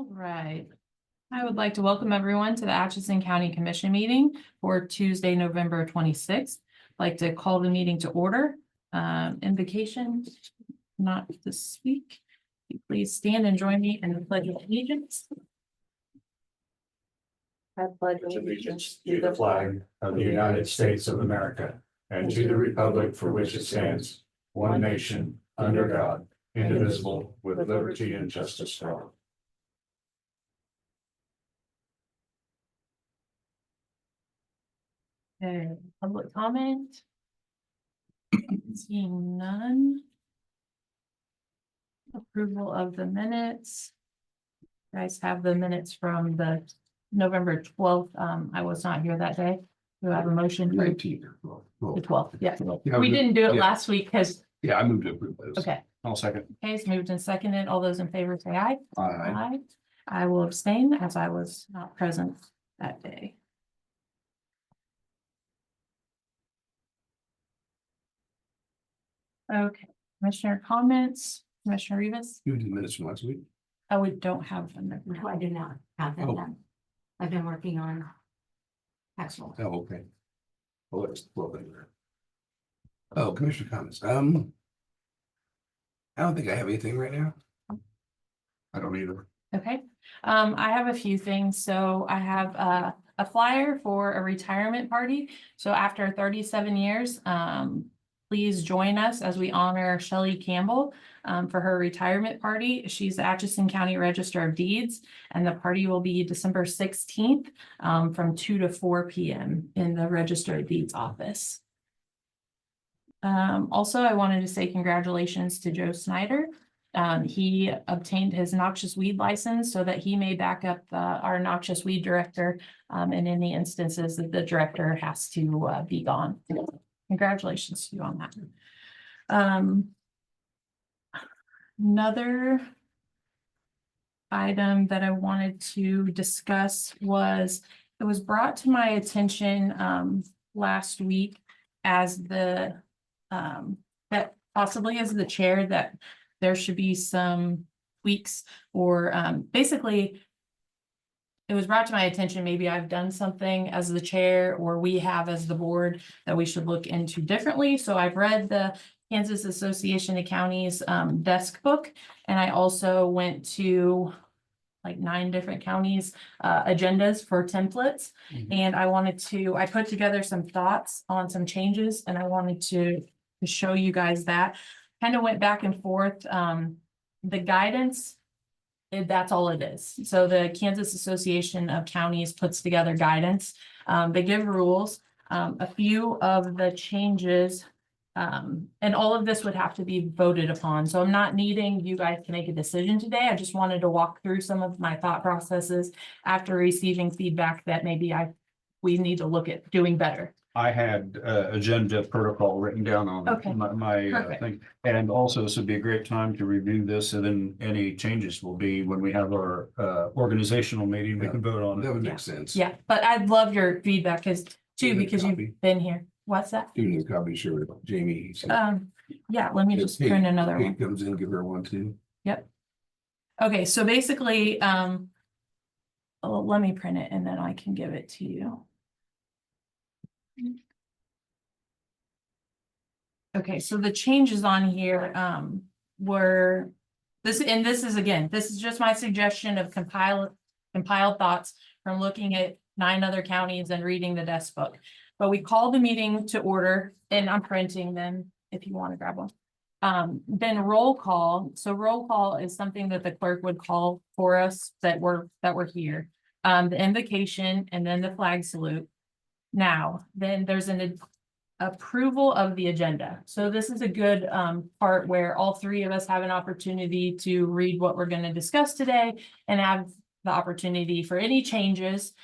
All right. I would like to welcome everyone to the Atchison County Commission meeting for Tuesday, November 26th. I'd like to call the meeting to order. Invocation, not this week. Please stand and join me in the Pledge of Allegiance. I pledge Allegiance to the flag of the United States of America and to the republic for which it stands, one nation, under God, indivisible, with liberty and justice for all. Okay, public comment. Seeing none. Approval of the minutes. You guys have the minutes from the November 12th. I was not here that day. Do I have a motion for 19th. the 12th? Yeah, Yeah, we didn't do it yeah. last week because, Yeah, I moved to approve those. okay. I'll second. Okay, it's moved and seconded. All those in favor say aye. Aye. Aye. I will abstain as I was not present that day. Okay, Commissioner comments, Commissioner Rivas? You did minutes from last week. Oh, we don't have them. No, I do not have them Oh. done. I've been working on actual. Oh, okay. Well, it's there. Oh, commissioner comments. I don't think I have anything right now. I don't either. Okay, I have a few things. So I have a flyer for a retirement party. So after 37 years, please join us as we honor Shelley Campbell for her retirement party. She's the Atchison County Register of Deeds, and the party will be December 16th from 2 to 4 p.m. in the Register of Deeds office. Also, I wanted to say congratulations to Joe Snyder. He obtained his noxious weed license so that he may back up our noxious weed director in any instances that the director has to be gone. Congratulations to you on that. Another item that I wanted to discuss was, it was brought to my attention last week as that possibly as the chair that there should be some tweaks or basically it was brought to my attention, maybe I've done something as the chair or we have as the board that we should look into differently. So I've read the Kansas Association of Counties desk book, and I also went to like 9 different counties agendas for templates. And I put together some thoughts on some changes, and I wanted to show you guys that. Kind of went back and forth. The guidance, that's all it is. So the Kansas Association of Counties puts together guidance. They give rules. A few of the changes, and all of this would have to be voted upon. So I'm not needing you guys to make a decision today. I just wanted to walk through some of my thought processes after receiving feedback that maybe we need to look at doing better. I had agenda protocol written down on Okay. my Perfect. thing. And also this would be a great time to review this, and then any changes will be when we have our organizational meeting, we can vote on That it. would Yeah. make sense. Yeah, but I'd love your feedback because Give me a because copy. you've been here. What's that? Even the copy, sure, with Jamie. he said. Yeah, let me just If print another Kate one. comes in, give her one too. Yep. Okay, so basically, let me print it and then I can give it to you. Okay, so the changes on here were this is just my suggestion of compiled thoughts from looking at 9 other counties and reading the desk book. But we called the meeting to order, and I'm printing them if you want to grab one. Then roll call. So roll call is something that the clerk would call for us that we're here. The invocation and then the flag salute. Now, then there's an approval of the agenda. So this is a good part where all 3 of us have an opportunity to read what we're going to discuss today and have the opportunity for any changes,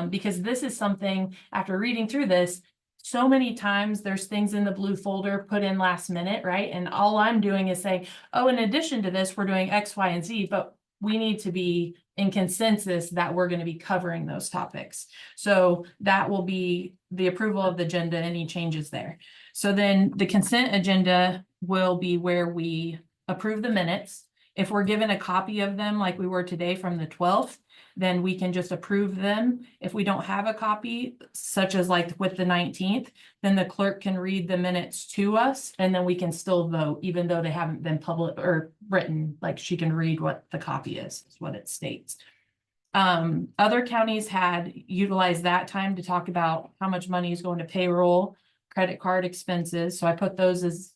because this is something, after reading through this, so many times there's things in the blue folder put in last minute, right? And all I'm doing is saying, oh, in addition to this, we're doing X, Y, and Z, but we need to be in consensus that we're going to be covering those topics. So that will be the approval of the agenda, any changes there. So then the consent agenda will be where we approve the minutes. If we're given a copy of them like we were today from the 12th, then we can just approve them. If we don't have a copy, such as like with the 19th, then the clerk can read the minutes to us and then we can still vote, even though they haven't been public or written, like she can read what the copy is what it states. Other counties had utilized that time to talk about how much money is going to payroll, credit card expenses. So I put those as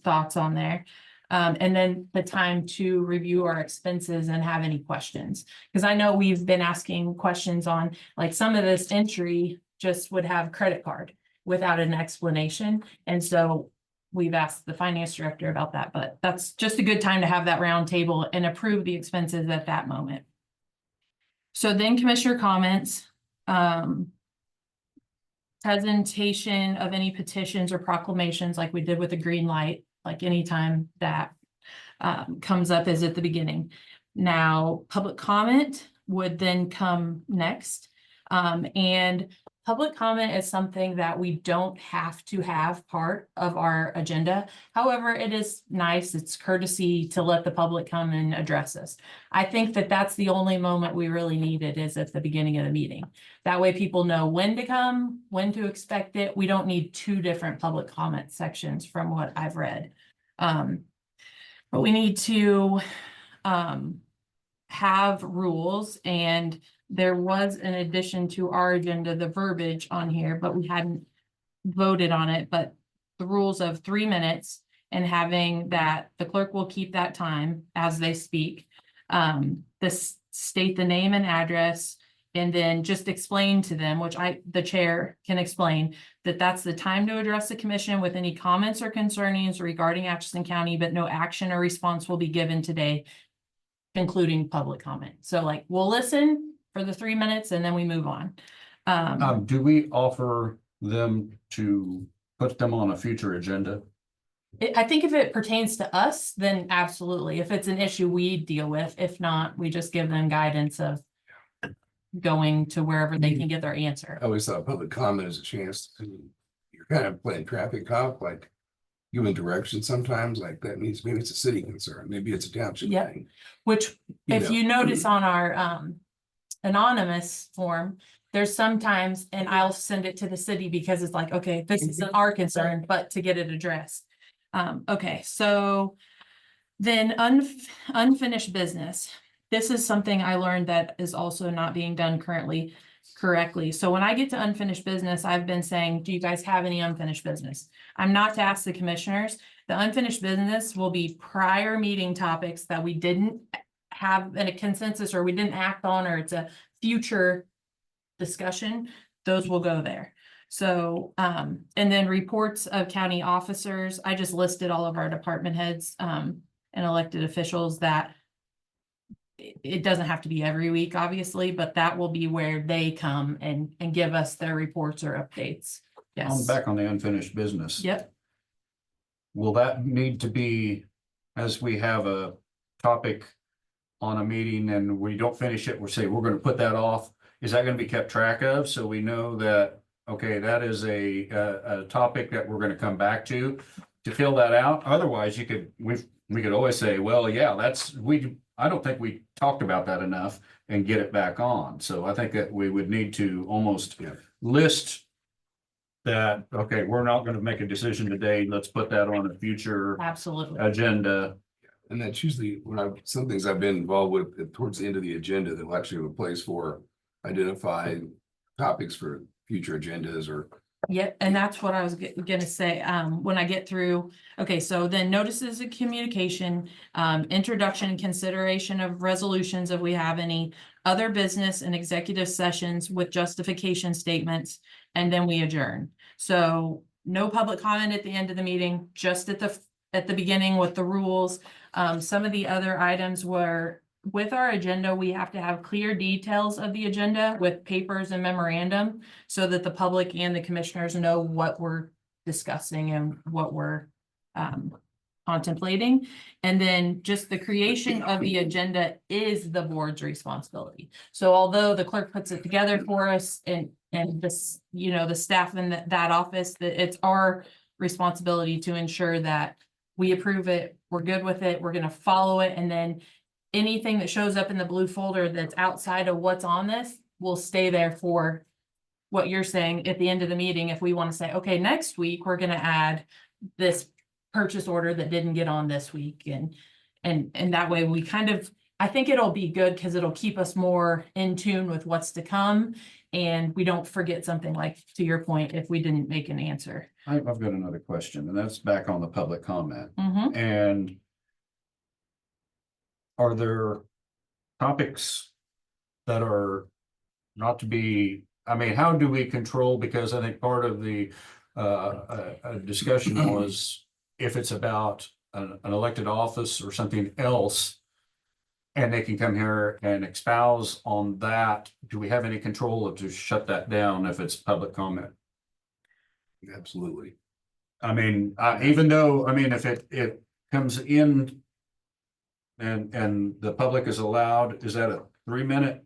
thoughts on there. And then the time to review our expenses and have any questions. Because I know we've been asking questions on, like, some of this entry just would have credit card without an explanation. And so we've asked the finance director about that, but that's just a good time to have that round table and approve the expenses at that moment. So then commissioner comments, presentation of any petitions or proclamations like we did with the green light, like anytime that comes up is at the beginning. Now, public comment would then come next. And public comment is something that we don't have to have part of our agenda. However, it is nice, it's courtesy to let the public come and address us. I think that that's the only moment we really need it is at the beginning of the meeting. That way people know when to come, when to expect it. We don't need two different public comment sections from what I've read. But we need to have rules, and there was an addition to our agenda, the verbiage on here, but we hadn't voted on it, but the rules of 3 minutes and having that the clerk will keep that time as they speak. This state the name and address, and then just explain to them, which the chair can explain, that that's the time to address the commission with any comments or concerns regarding Atchison County, but no action or response will be given today, including public comment. So like, we'll listen for the 3 minutes and then we move on. Do we offer them to put them on a future agenda? I think if it pertains to us, then absolutely. If it's an issue we deal with, if not, we just give them guidance of going to wherever they can get their answer. I always thought public comment is a chance to, you're kind of playing traffic cop, like giving direction sometimes, like that means maybe it's a city concern, maybe it's a township Yep. thing. Which, if you notice on our anonymous form, there's sometimes, and I'll send it to the city because it's like, okay, this isn't our concern, but to get it addressed. Okay, so then unfinished business. This is something I learned that is also not being done currently correctly. So when I get to unfinished business, I've been saying, do you guys have any unfinished business? I'm not to ask the commissioners. The unfinished business will be prior meeting topics that we didn't have a consensus or we didn't act on, or it's a future discussion. Those will go there. So, and then reports of county officers. I just listed all of our department heads and elected officials that it doesn't have to be every week, obviously, but that will be where they come and give us their reports or updates. I'm Yes. back on the unfinished business. Yep. Will that need to be, as we have a topic on a meeting and we don't finish it, we're saying we're going to put that off? Is that going to be kept track of? So we know that, okay, that is a topic that we're going to come back to fill that out. Otherwise, we could always say, well, yeah, I don't think we talked about that enough and get it back on. So I think that we would need to almost list that, okay, we're not going to make a decision today. Let's put that on a future Absolutely. agenda. And that's usually some things I've been involved with towards the end of the agenda that will actually have a place for identifying topics for future agendas or. Yep, and that's what I was gonna say, when I get through, okay, so then notices of communication, introduction and consideration of resolutions if we have any, other business and executive sessions with justification statements, and then we adjourn. So no public comment at the end of the meeting, just at the beginning with the rules. Some of the other items were, with our agenda, we have to have clear details of the agenda with papers and memorandum so that the public and the commissioners know what we're discussing and what we're contemplating. And then just the creation of the agenda is the board's responsibility. So although the clerk puts it together for us and this, the staff in that office, that it's our responsibility to ensure that we approve it, we're good with it, we're gonna follow it, and then anything that shows up in the blue folder that's outside of what's on this will stay there for what you're saying at the end of the meeting. If we want to say, okay, next week, we're gonna add this purchase order that didn't get on this week, and that way we kind of, I think it'll be good because it'll keep us more in tune with what's to come. And we don't forget something like, to your point, if we didn't make an answer. I've got another question, and that's back on the public comment. Mhm. And are there topics that are not to be, I mean, how do we control? Because I think part of the discussion was if it's about an elected office or something else, and they can come here and espouse on that, do we have any control to shut that down if it's public comment? Absolutely. I mean, even though, I mean, if it comes in and the public is allowed, is that a 3-minute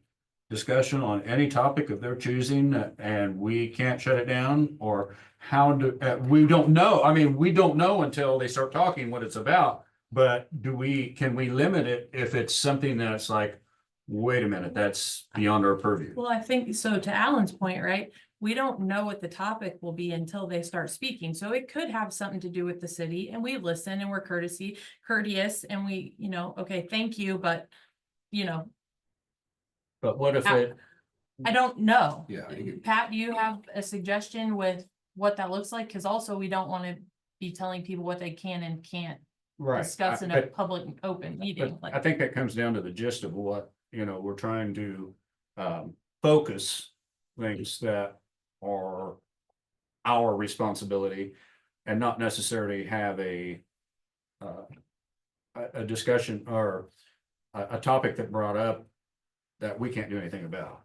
discussion on any topic of their choosing, and we can't shut it down? Or how do, we don't know. I mean, we don't know until they start talking what it's about, but can we limit it if it's something that's like, wait a minute, that's beyond our purview? Well, I think so, to Alan's point, right? We don't know what the topic will be until they start speaking. So it could have something to do with the city, and we listen and we're courteous, and we, okay, thank you, but But what if I don't know. Yeah. Pat, do you have a suggestion with what that looks like? Because also we don't want to be telling people what they can and can't discuss in a public open meeting. But I think that comes down to the gist of what, we're trying to focus things that are our responsibility, and not necessarily have a discussion or a topic that brought up that we can't do anything about.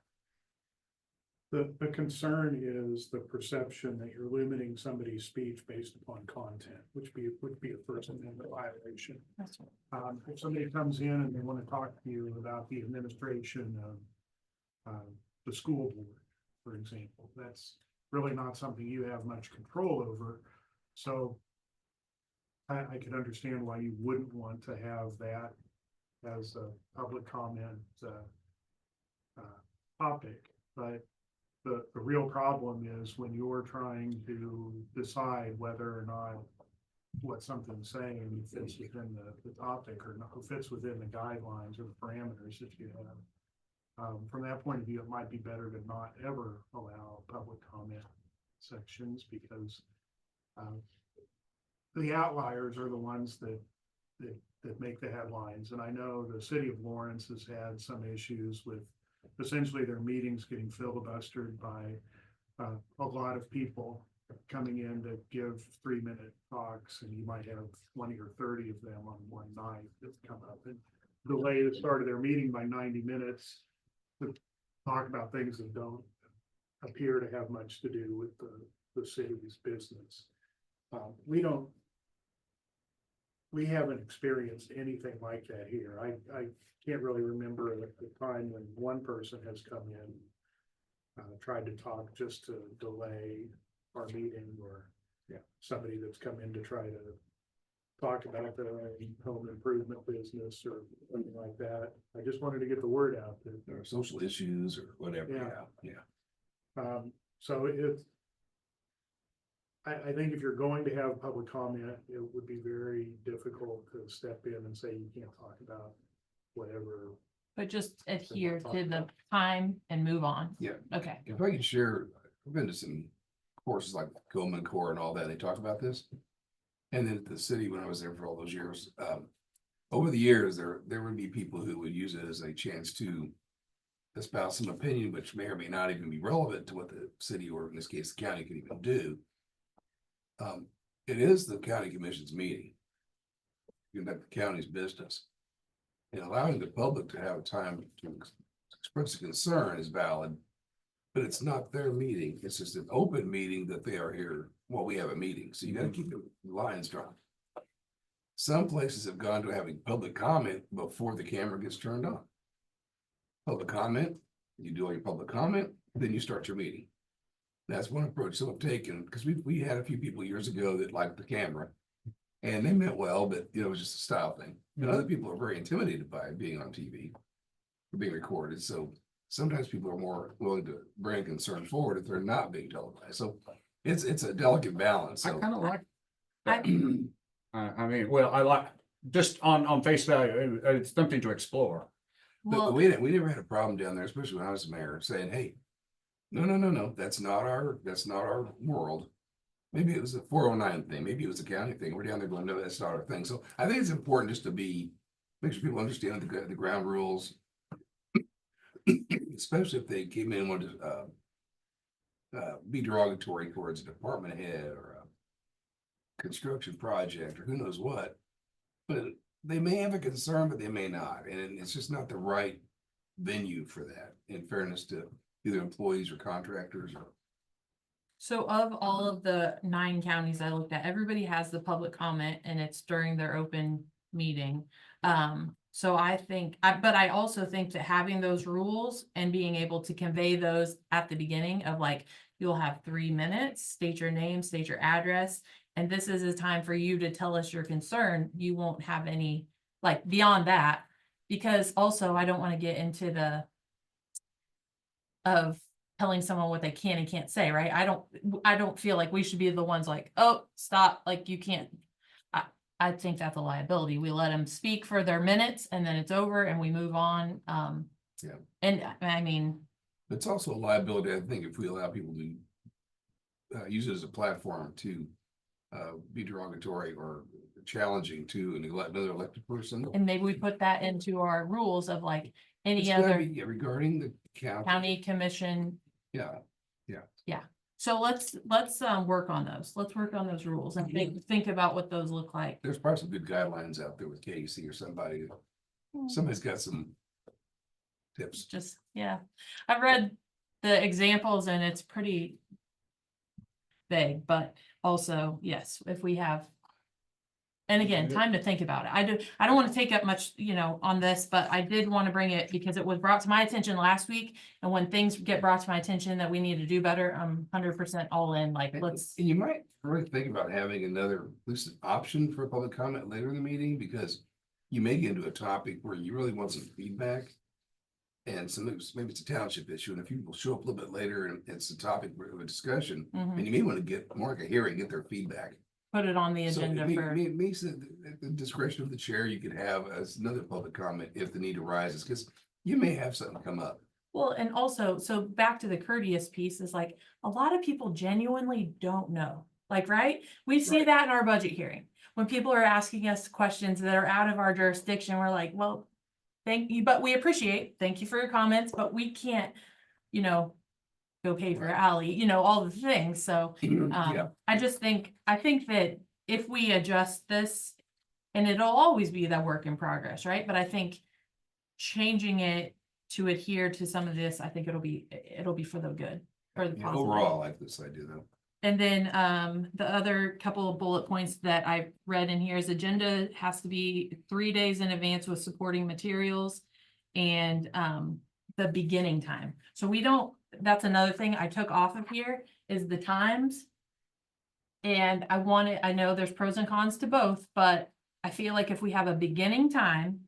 The concern is the perception that you're limiting somebody's speech based upon content, which would be a First Amendment violation. That's right. If somebody comes in and they want to talk to you about the administration of the school board, for example, that's really not something you have much control over. So I could understand why you wouldn't want to have that as a public comment topic, but the real problem is when you're trying to decide whether or not what something's saying fits within the topic or not, fits within the guidelines or the parameters that you have. From that point of view, it might be better to not ever allow public comment sections, because the outliers are the ones that make the headlines. And I know the city of Lawrence has had some issues with essentially their meetings getting filibustered by a lot of people coming in to give 3-minute talks, and you might have 20 or 30 of them on one night that come up and delay the start of their meeting by 90 minutes to talk about things that don't appear to have much to do with the city's business. We haven't experienced anything like that here. I can't really remember the time when one person has come in, tried to talk just to delay our meeting, or somebody that's come in to try to talk about their own home improvement business or something like that. I just wanted to get the word out that There are social issues or whatever. Yeah. so I think if you're going to have public comment, it would be very difficult to step in and say you can't talk about whatever. But just adhere to the time and move on. Yeah. Okay. If I could share, I've been to some courses like Goldman Core and all that, they talk about this. And then at the city, when I was there for all those years, over the years, there would be people who would use it as a chance to espouse some opinion, which may or may not even be relevant to what the city, or in this case, the county, can even do. It is the county commission's meeting. You conduct the county's business. And allowing the public to have time to express a concern is valid, but it's not their meeting. It's just an open meeting that they are here while we have a meeting. So you got to keep the lines drawn. Some places have gone to having public comment before the camera gets turned on. Public comment, you do all your public comment, then you start your meeting. That's one approach some have taken, because we had a few people years ago that liked the camera. And they meant well, but it was just a style thing. And other people are very intimidated by being on TV, or being recorded. So sometimes people are more willing to bring concern forward if they're not being televised. So it's a delicate balance. I So kind of like. I- that. I mean, well, I like, just on face value, it's something to explore. but Well, we never had a problem down there, especially when I was mayor, saying, hey, no, that's not our world. Maybe it was a 409 thing, maybe it was a county thing. We're down there going, no, that's not our thing. So I think it's important just to make sure people understand the ground rules. Especially if they came in and wanted to be derogatory towards a department head or a construction project or who knows what. But they may have a concern, but they may not, and it's just not the right venue for that, in fairness to either employees or contractors or. so of all of the 9 counties I looked at, everybody has the public comment and it's during their open meeting. So I think, but I also think that having those rules and being able to convey those at the beginning of like, you'll have 3 minutes, state your name, state your address. And this is a time for you to tell us your concern. You won't have any, like beyond that, because also I don't want to get into the of telling someone what they can and can't say, right? I don't feel like we should be the ones like, oh, stop, like you can't. I think that's a liability. We let them speak for their minutes and then it's over and we move on. Yeah. And I mean, It's also a liability, I think, if we allow people to use it as a platform to be derogatory or challenging to another elected person. and maybe we put that into our rules of like It's any gotta other be regarding the county. county commission. Yeah, So let's work on those. Let's work on those rules and think about what those look like. there's probably some good guidelines out there with K.S.A. or somebody. Somebody's got some tips. Just, yeah, I've read the examples and it's pretty vague, but also, yes, if we have. And again, time to think about it. I don't want to take up much, on this, but I did want to bring it because it was brought to my attention last week. And when things get brought to my attention that we need to do better, I'm 100% all in, like, let's. And you might really think about having another, at least an option for public comment later in the meeting, because you may get into a topic where you really want some feedback. And maybe it's a township issue, and if people show up a little bit later and it's a topic of a discussion, Mhm. and you may want to get more like a hearing, get their feedback. Put it on the So agenda it for, makes it at the discretion of the chair, you could have as another public comment if the need arises, because you may have something come up. well, and also, so back to the courteous piece is like, a lot of people genuinely don't know. Like, right? We see Right. that in our budget hearing. When people are asking us questions that are out of our jurisdiction, we're like, well, thank you, but we thank you for your comments, but we can't, go pay for Right. alley, all the things. So, Yeah, I think that if we adjust this, and it'll always be that work in progress, right? But I think changing it to adhere to some of this, I think it'll be for the good, for the positive. overall, I like this idea though. And then the other couple of bullet points that I read in here is agenda has to be 3 days in advance with supporting materials and the beginning time. So that's another thing I took off of here is the times. And I know there's pros and cons to both, but I feel like if we have a beginning time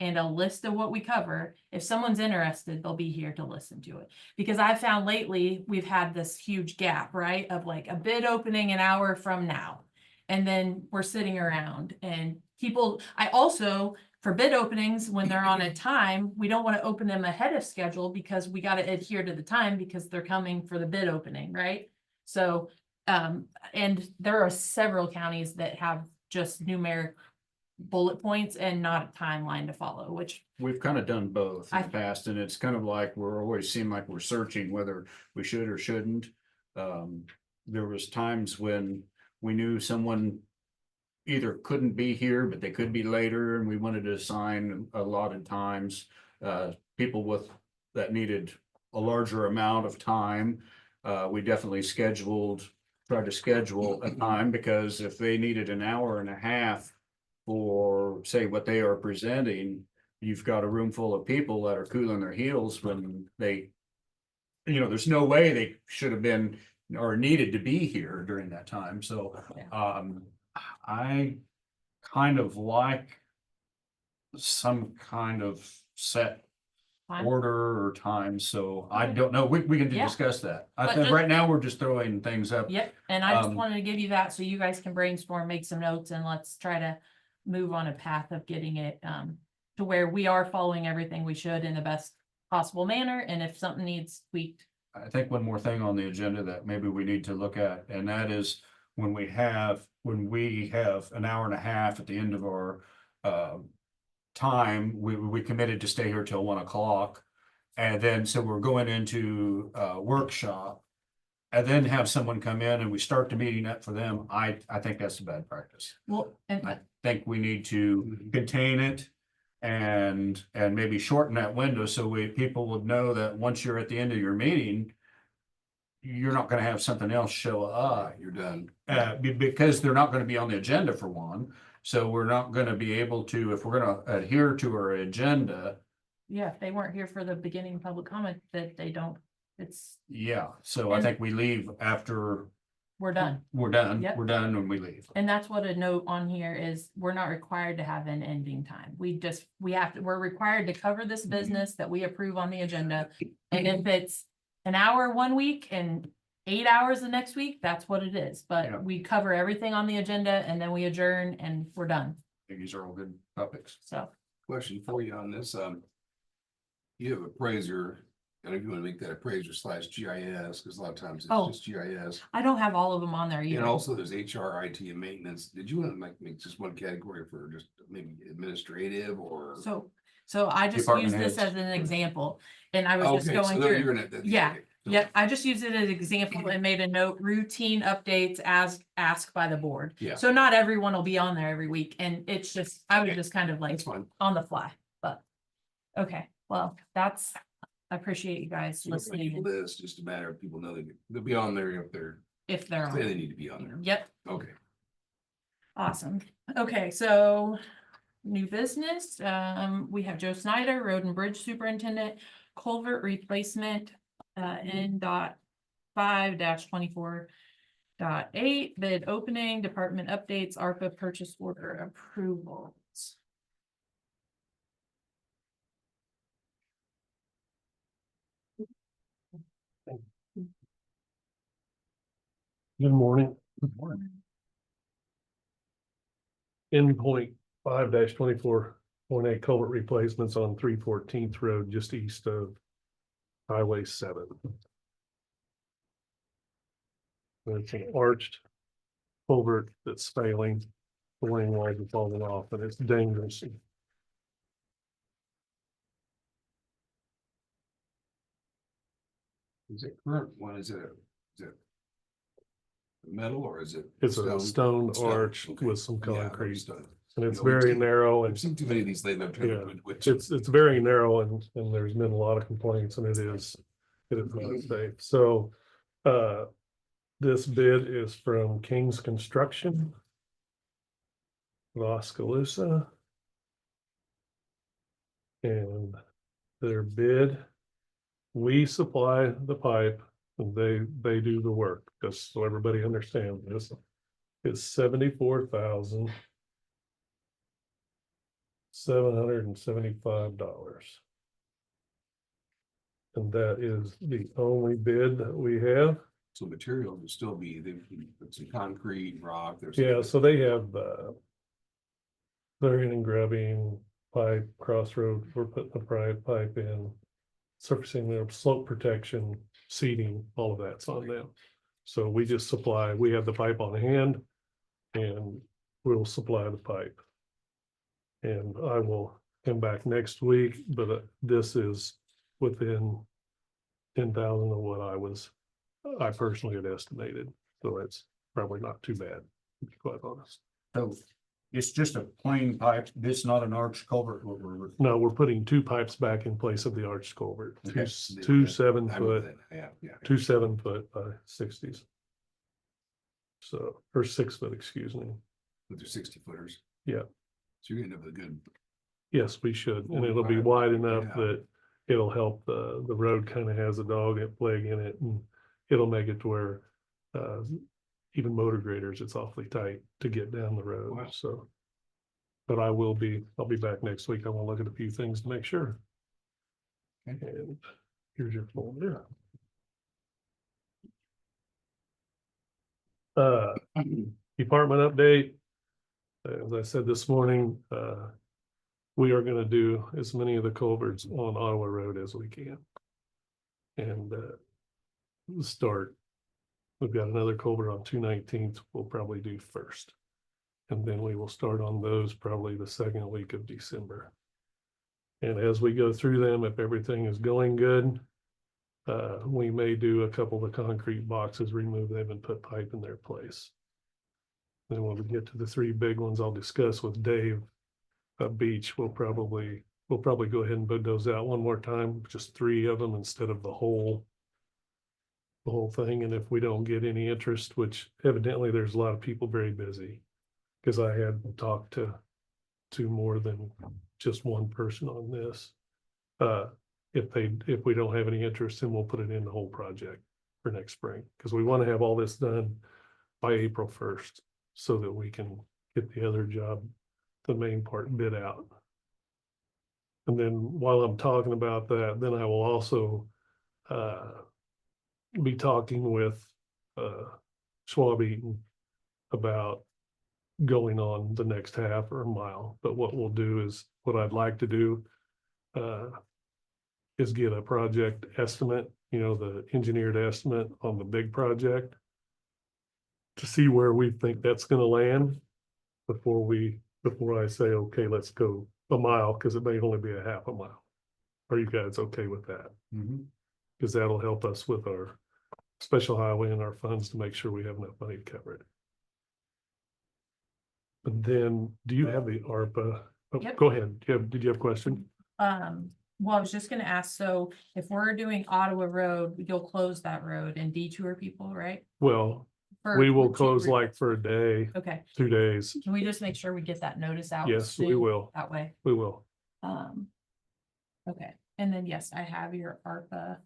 and a list of what we cover, if someone's interested, they'll be here to listen to it. Because I've found lately, we've had this huge gap, right? Of like a bid opening an hour from now. And then we're sitting around and I also, for bid openings, when they're on a time, we don't want to open them ahead of schedule because we got to adhere to the time because they're coming for the bid opening, right? So, and there are several counties that have just numeric bullet points and not a timeline to follow, which We've kind of done both in I- the past, and it's kind of like we're always seem like we're searching whether we should or shouldn't. There was times when we knew someone either couldn't be here, but they could be later, and we wanted to assign allotted times. People that needed a larger amount of time. We definitely tried to schedule a time, because if they needed an hour and a half for, say, what they are presenting, you've got a room full of people that are cooling their heels when there's no way they should have been or needed to be here during that time. So, I kind of like some kind of set Fine. order or time, so I Okay. don't know, we can Yeah. discuss that. I But think just- right now, we're just throwing things up. Yep, and I just Um, wanted to give you that so you guys can brainstorm, make some notes, and let's try to move on a path of getting it to where we are following everything we should in the best possible manner, and if something needs tweaked. I think one more thing on the agenda that maybe we need to look at, and that is when we have an hour and a half at the end of our time, we committed to stay here till 1 o'clock. And then, so we're going into a workshop and then have someone come in and we start the meeting up for them. I think that's a bad practice. Well, and I think we need to contain it and maybe shorten that window so people would know that once you're at the end of your meeting, you're not gonna have something else show up, You're done. because they're not gonna be on the agenda for one. So we're not gonna be able to, if we're gonna adhere to our agenda, yeah, if they weren't here for the beginning public comment, that they don't, yeah, so I And- think we leave after we're done. we're done, Yep. we're done and we leave. And that's what a note on here is, we're not required to have an ending time. We're required to cover this business that we approve on the agenda. And if it's an hour 1 week and 8 hours the next week, that's what it is. Yeah. But we cover everything on the agenda and then we adjourn and we're done. I think these are all good topics. So, Question for you on this, you have appraiser, and if you wanna make that appraiser / GIS, cause a lot of times Oh. it's just GIS. I don't have all of them on there And either. also there's HR, IT and maintenance. Did you wanna make just one category for just maybe administrative or? So I just Department use this heads. as an example, and I was just Okay, so going there through. you're in it. Yeah, Okay, so- Yep, I just used it as an example and made a note, routine updates as asked by the board. Yeah. So not everyone will be on there every week, and it's just, I was Okay. just kind of like That's fine. on the fly, but. Okay, well, I appreciate you guys So it's like listening, this, just a matter of people know they'll be on there if they're, if they're say on. they need to be on there. Yep, Okay. awesome. Okay, so new business, we have Joe Snyder, Road and Bridge Superintendent, culvert replacement, N.5-24.8, bid opening, department updates, ARPA purchase order approvals. Good morning. Endpoint 5-24.8 culvert replacements on 314th Road, just east of Highway 7. It's an arched culvert that's failing, the wing walls are falling off, and it's dangerous. Is it current one? Is it metal or is it? It's a stone arch Okay. with some Yeah, I concrete, understood. and it's You know, we've very seen- narrow I've and seen too many of these lately. I'm trying to Yeah. which- it's very narrow and there's been a lot of complaints and it is not safe. So this bid is from King's Construction, Oskaloosa. And their bid, we supply the pipe and they do the work, just so everybody understands this. It's $74,775. And that is the only bid that we have. So material will still be, they put some concrete, rock, there's. Yeah, so they have clearing and grubbing, pipe, crossroad, we're putting the pipe in. Surfacing their slope protection, seating, all of that's on them. So we just supply, we have the pipe on hand. And we'll supply the pipe. And I will come back next week, but this is within 10,000 of what I personally had estimated, so it's probably not too bad, to be quite honest. So it's just a plain pipe, it's not an arch culvert, No, we're putting two pipes back in place of the arch culvert, Okay. two 7 I know foot, that. Yeah. 2 7-foot by 60s. So, or 6 foot, excuse me. With their 60 footers. Yeah. So you're gonna have a good, Yes, we should, and it'll be 45, wide enough yeah. that it'll help, the road kind of has a dog leg in it, and it'll make it to where even motor graders, it's awfully tight to get down the road, Wow. so But I'll be back next week. I want to look at a few things to make sure. Okay. And here's your folder. Department update. As I said this morning, we are gonna do as many of the culverts on Ottawa Road as we can. And we'll start. We've got another culvert on 219th. We'll probably do first. And then we will start on those probably the second week of December. And as we go through them, if everything is going good, we may do a couple of the concrete boxes, remove them and put pipe in their place. Then when we get to the three big ones, I'll discuss with Dave. Beach, we'll probably go ahead and bid those out one more time, just three of them instead of the whole thing. And if we don't get any interest, which evidently there's a lot of people very busy, because I had talked to more than just one person on this. If we don't have any interest, then we'll put it in the whole project for next spring, because we want to have all this done by April 1st so that we can get the other job, the main part, bid out. And then while I'm talking about that, then I will also be talking with Schwab Eaton about going on the next half or a mile. But what we'll do is, what I'd like to do is get a project estimate, the engineered estimate on the big project, to see where we think that's going to land before I say, okay, let's go a mile, because it may only be a half a mile. Are you guys okay with that? Because that'll help us with our special highway and our funds to make sure we have enough money to cover it. But then, do you have the ARPA? Oh, Yep. Go ahead. Did you have a question? Well, I was just gonna ask, so if we're doing Ottawa Road, you'll close that road and detour people, right? Well, For we will two close re- like for a day, Okay, 2 days. can we just make sure we get that notice out? Yes, we soon? will. That way, We will. Okay, and then, yes, I have your ARPA.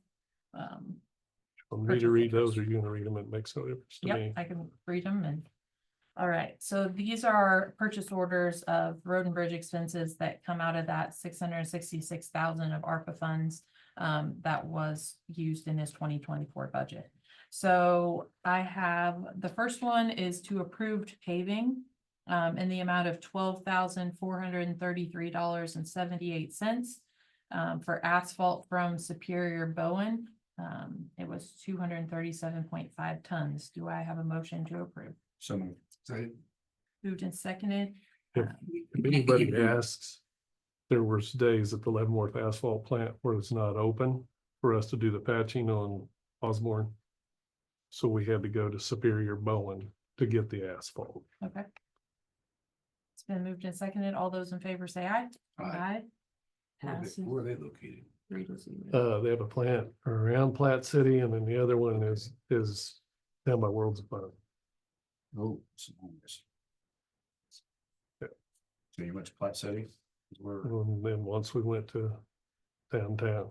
For me to read those, or you gonna read them? It makes no difference to Yep, me. I can read them and. All right, so these are purchase orders of road and bridge expenses that come out of that 666,000 of ARPA funds. That was used in his 2024 budget. So I have, the first one is to approved paving. In the amount of $12,433.78. For asphalt from Superior Bowen. It was 237.5 tons. Do I have a motion to approve? So moved. So Moved and seconded. If anybody asks, there was days at the Leavenworth asphalt plant where it's not open for us to do the patching on Osborne. So we had to go to Superior Bowen to get the asphalt. Okay. It's been moved and seconded. All those in favor say aye. Aye. Passes where are they located? 3-0. They have a plant around Platte City, and then the other one is down by World's Fund. Oh. So you went to Platte City? And then once we went to downtown,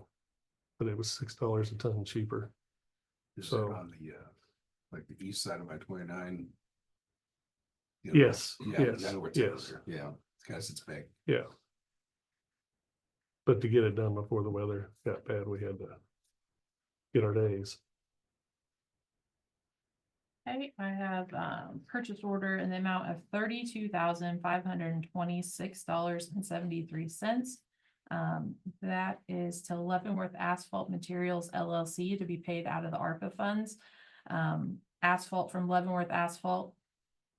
but it was $6 a ton cheaper. Is So- it on the like the east side of I-29? Yes, Yeah, yes, I know where it's yes. at. Yeah, it's kind of sits back. Yeah. But to get it done before the weather got bad, we had to get our days. Okay, I have purchase order in the amount of $32,526.73. That is to Leavenworth Asphalt Materials LLC to be paid out of the ARPA funds. Asphalt from Leavenworth Asphalt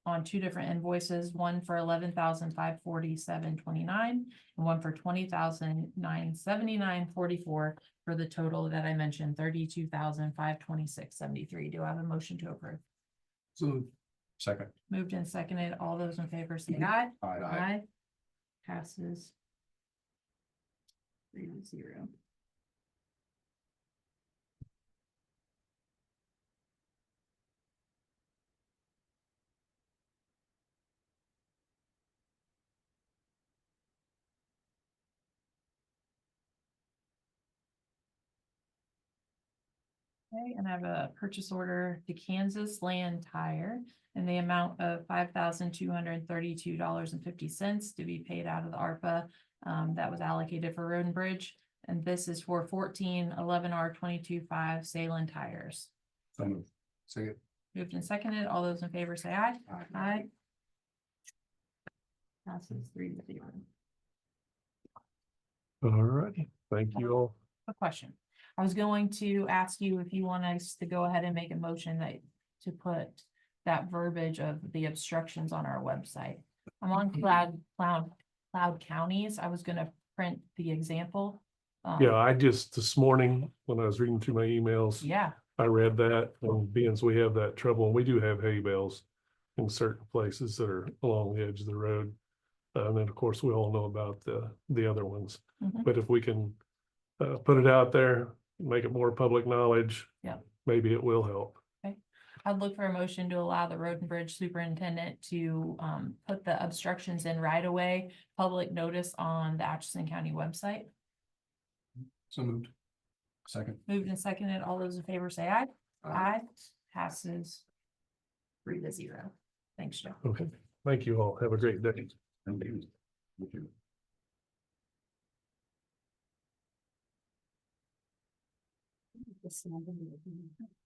on two different invoices, one for $11,547.29 and one for $20,979.44 for the total that I mentioned, $32,526.73. Do I have a motion to approve? So Second. Moved and seconded. All those in favor say aye. Aye. Passes. 3-0. Okay, and I have a purchase order to Kansas Land Tire in the amount of $5,232.50 to be paid out of the ARPA that was allocated for Road and Bridge. And this is for 1411R22.5 Salem tires. So moved. Second. Moved and seconded. All those in favor say aye. Aye. Passes 3-0. All righty, thank you all. A question. I was going to ask you if you want us to go ahead and make a motion that to put that verbiage of the obstructions on our website. I'm on Cloud Counties. I was gonna print the example. Yeah, I just, this morning, when I was reading through my emails, Yeah, I read that, and being as we have that trouble, and we do have hay bales in certain places that are along the edge of the road. And then, of course, we all know about the other ones, Mhm. but if we can put it out there, make it more public knowledge. Yeah. Maybe it will help. I'd look for a motion to allow the road and bridge superintendent to put the obstructions in right away, public notice on the Atchison County website. So moved. Second. Moved and seconded. All those in favor say aye. Aye. Passes 3-0. Thanks, Joe. Okay, thank you all. Have a great day. Thank you. Thank you.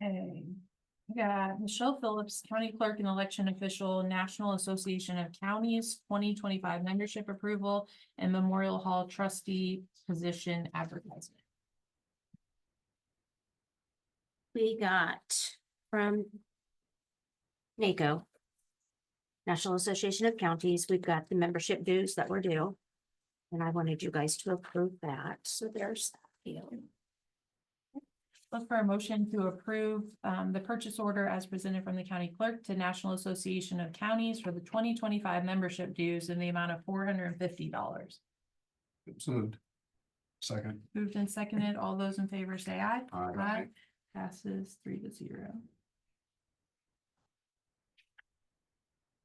Okay. We got Michelle Phillips, County Clerk and Election Official, National Association of Counties, 2025 membership approval and Memorial Hall trustee position advertisement. We got from NACO, National Association of Counties, we've got the membership dues that were due. And I wanted you guys to approve that, so there's that deal. Look for a motion to approve the purchase order as presented from the county clerk to National Association of Counties for the 2025 membership dues in the amount of $450. So moved. Second. Moved and seconded. All those in favor say aye. Aye. Passes 3-0.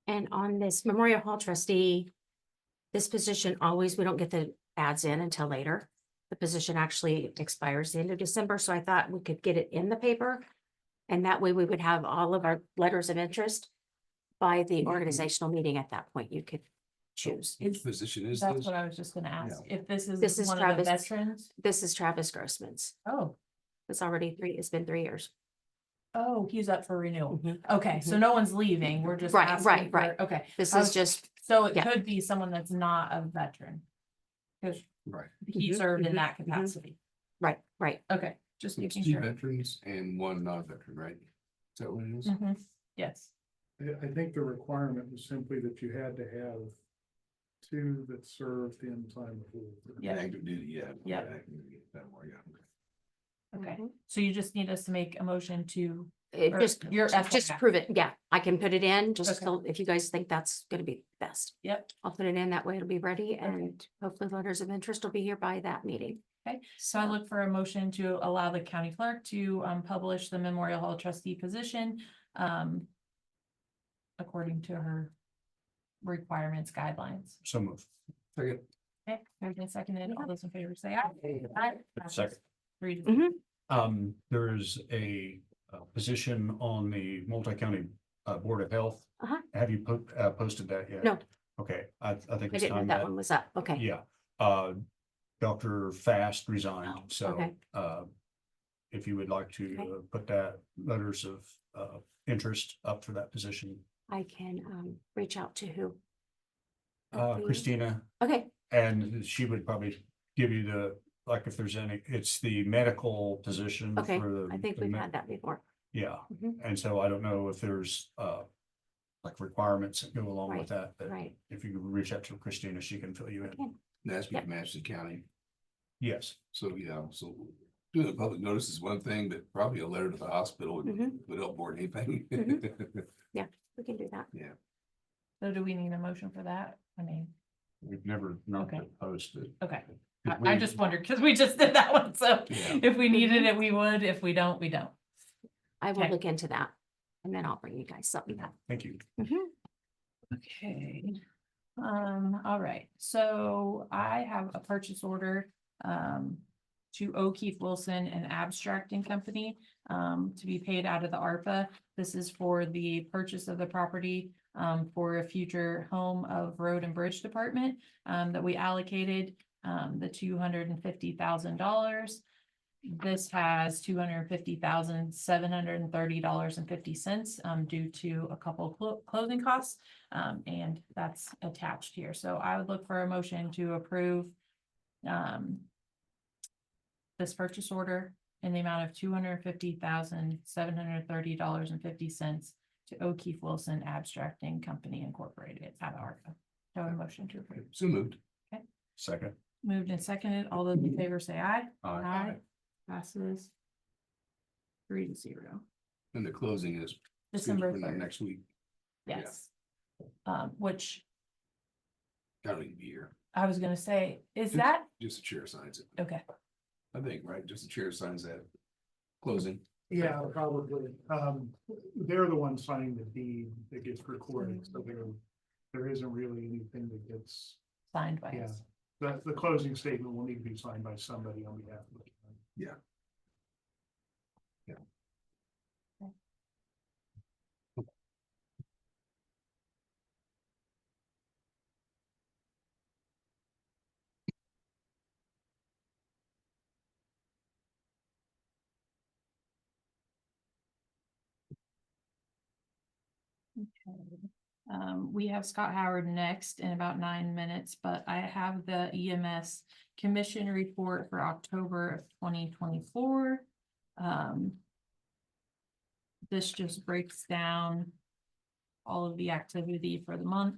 And on this Memorial Hall trustee, this position always, we don't get the ads in until later. The position actually expires the end of December, so I thought we could get it in the paper. And that way we would have all of our letters of interest by the organizational meeting at that point. You could choose. Which position is That's this? what I was just gonna ask. If this This is is one of the Travis. veterans. This is Travis Grossman's. Oh, It's been 3 years. oh, he's up for renewal. Mhm. Okay, so no one's leaving. We're just Right, asking right, for- right. Okay, This I is was- just, so it Yeah. could be someone that's not a veteran. Cause Right. he Mhm, served in mhm, that mhm. capacity. right. Okay, just It's making 2 sure. veterans and 1 non-veteran, right? Is that what it is? Mhm. Yes, I think the requirement was simply that you had to have 2 that served in time of war. Yeah. Active duty, yeah. Yep. Active duty, that more, yeah. okay. Mhm. So you just need us to make a motion to, It or just, your just FYI. prove it. Yeah, I can put it in just Okay. so if you guys think that's gonna be best. Yep, I'll put it in that way. It'll be ready and hopefully letters of interest will be here by that meeting. okay. So I look for a motion to allow the county clerk to publish the Memorial Hall trustee position according to her requirements, guidelines. So moved. Second. Okay, moved and seconded. All those in favor say aye. Aye. Second. 3-0. There's a position on the multi-county Board of Health. Uh-huh. Have you posted that yet? No. Okay, I think I it's didn't know time that that, one was up. Okay. yeah, Dr. Fast resigned, Oh, so okay. if you would like to Okay. put that letters of interest up for that position. I can reach out to who? Okay. Christina, Okay, and she would probably give you the, like, if there's any, it's the medical position. okay. for the- I think the we've me- had that before. Yeah, Mhm. and so I don't know if there's like requirements that go along with that, but Right. if you reach out to Christina, she can fill you in. Okay. That's Yep. from Atchison County. Yes, So, yeah, so doing a public notice is one thing, but probably a letter to the hospital Mhm. would help more than anything. We can do that. Yeah. So do we need a motion for that? I mean, we've never not Okay. posted. okay. Did I we- just wondered, because we just did that one, so Yeah. if we needed it, we would. If we don't, we don't. I will Okay. look into that. And then I'll bring you guys something. Thank you. Okay. All right, so I have a purchase order to O'Keefe Wilson and Abstracting Company to be paid out of the ARPA. This is for the purchase of the property for a future home of Road and Bridge Department that we allocated the $250,000. This has $250,730.50 due to a couple closing costs. And that's attached here. So I would look for a motion to approve this purchase order in the amount of $250,730.50 to O'Keefe Wilson Abstracting Company Incorporated. It's out of ARPA. So a motion to approve. So moved. Second. Moved and seconded. All those in favor say aye. Aye. Passes 3-0. And the closing is December scheduled for 3rd. next week. Yes. Which I don't need to be here. I was gonna say, is Just- that, Just the chair signs it. okay, I think, right? Just the chair signs that closing. Yeah, probably. They're the ones signing the deed that gets recorded, so there isn't really anything that gets, signed by yeah. us. The closing statement will need to be signed by somebody on behalf of the county. Yeah. We have Scott Howard next in about 9 minutes, but I have the EMS commission report for October of 2024. This just breaks down all of the activity for the month.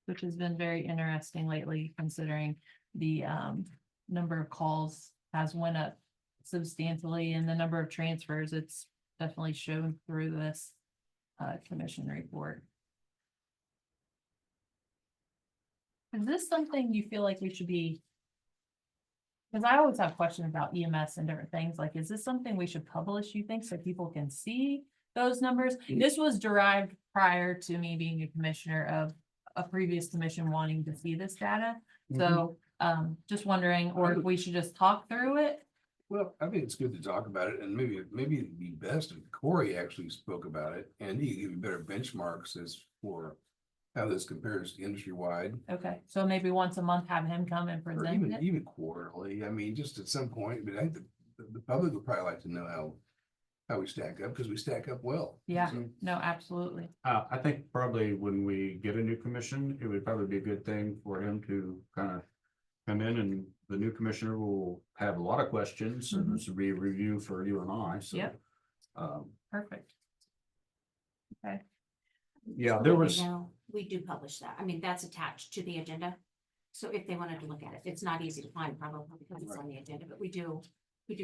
Which has been very interesting lately, considering the number of calls has went up substantially, and the number of transfers, it's definitely shown through this commission report. Is this something you feel like we should be? Because I always have questions about EMS and different things, like, is this something we should publish, you think, so people can see those numbers? This was derived prior to me being a commissioner of a previous commission wanting to see this data. So just wondering, or if we should just talk through it. Well, I think it's good to talk about it, and maybe it'd be best if Corey actually spoke about it, and he could give you better benchmarks as for how this compares to industry wide. Okay, so maybe once a month have him come and Or present it. even quarterly. I mean, just at some point, but I think the public would probably like to know how we stack up, because we stack up well. Yeah, So, no, absolutely. I think probably when we get a new commission, it would probably be a good thing for him to kind of come in, and the new commissioner will have a lot of questions, and this will be a review for you and I, so. Yep. Um, Perfect. Okay, yeah, So there that you was, know, we do publish that. I mean, that's attached to the agenda. So if they wanted to look at it, it's not easy to find probably because it's on the agenda, but we do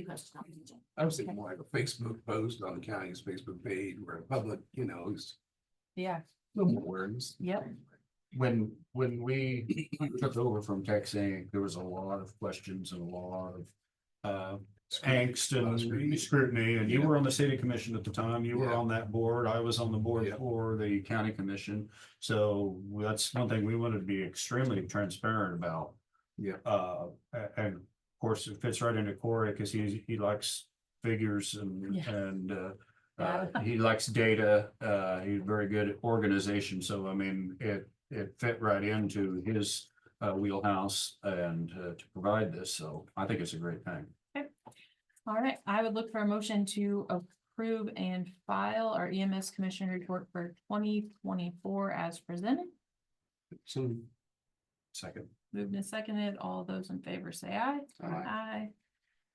post it on the agenda. I was thinking more like a Facebook post on the county's Facebook page where the public, is yeah, a little more awareness. yep, when we took over from K.S.A, there was a lot of questions and a lot of angst and scrutiny, and you were on the city commission at the time, you were Yeah. on that board, I was on the board Yeah. for the county commission. So that's one thing we wanted to be extremely transparent about. Yeah. And of course, it fits right into Corey, because he likes figures and Yeah. he likes data, he's very good at organization, so I mean, it fit right into his wheelhouse and to provide this, so I think it's a great thing. all right, I would look for a motion to approve and file our EMS commission report for 2024 as presented. So Second. Moved and seconded, all those in favor say aye. Aye. Aye.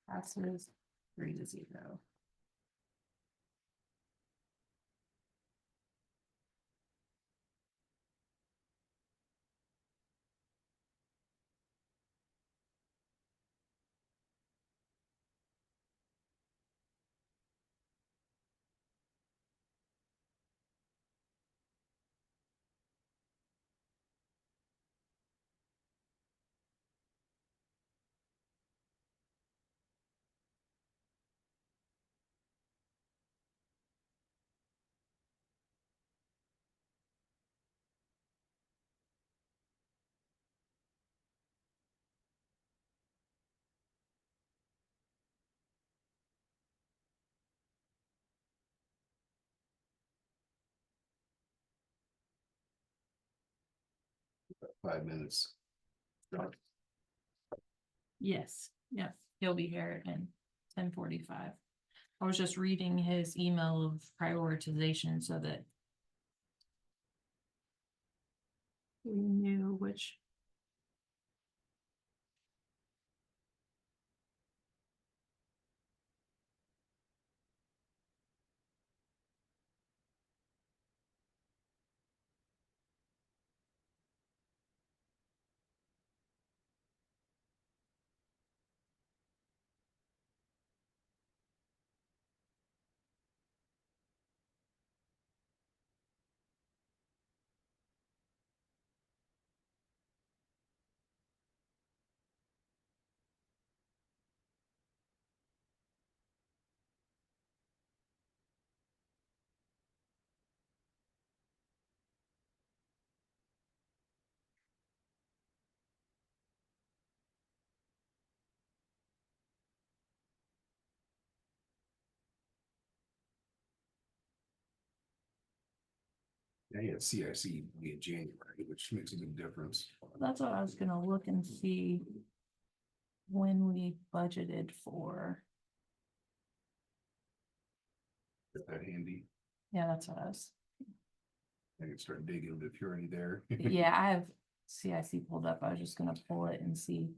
Passes 3-0. 5 minutes. Yes, yes, he'll be here in 10:45. I was just reading his email of prioritization so that we knew which. Yeah, you had CIC in January, which makes a big difference. That's what I was gonna look and see when we budgeted for. Got that handy. Yeah, that's what I was. I can start digging if you're already there. Yeah, I have CIC pulled up. I was just gonna pull it and see.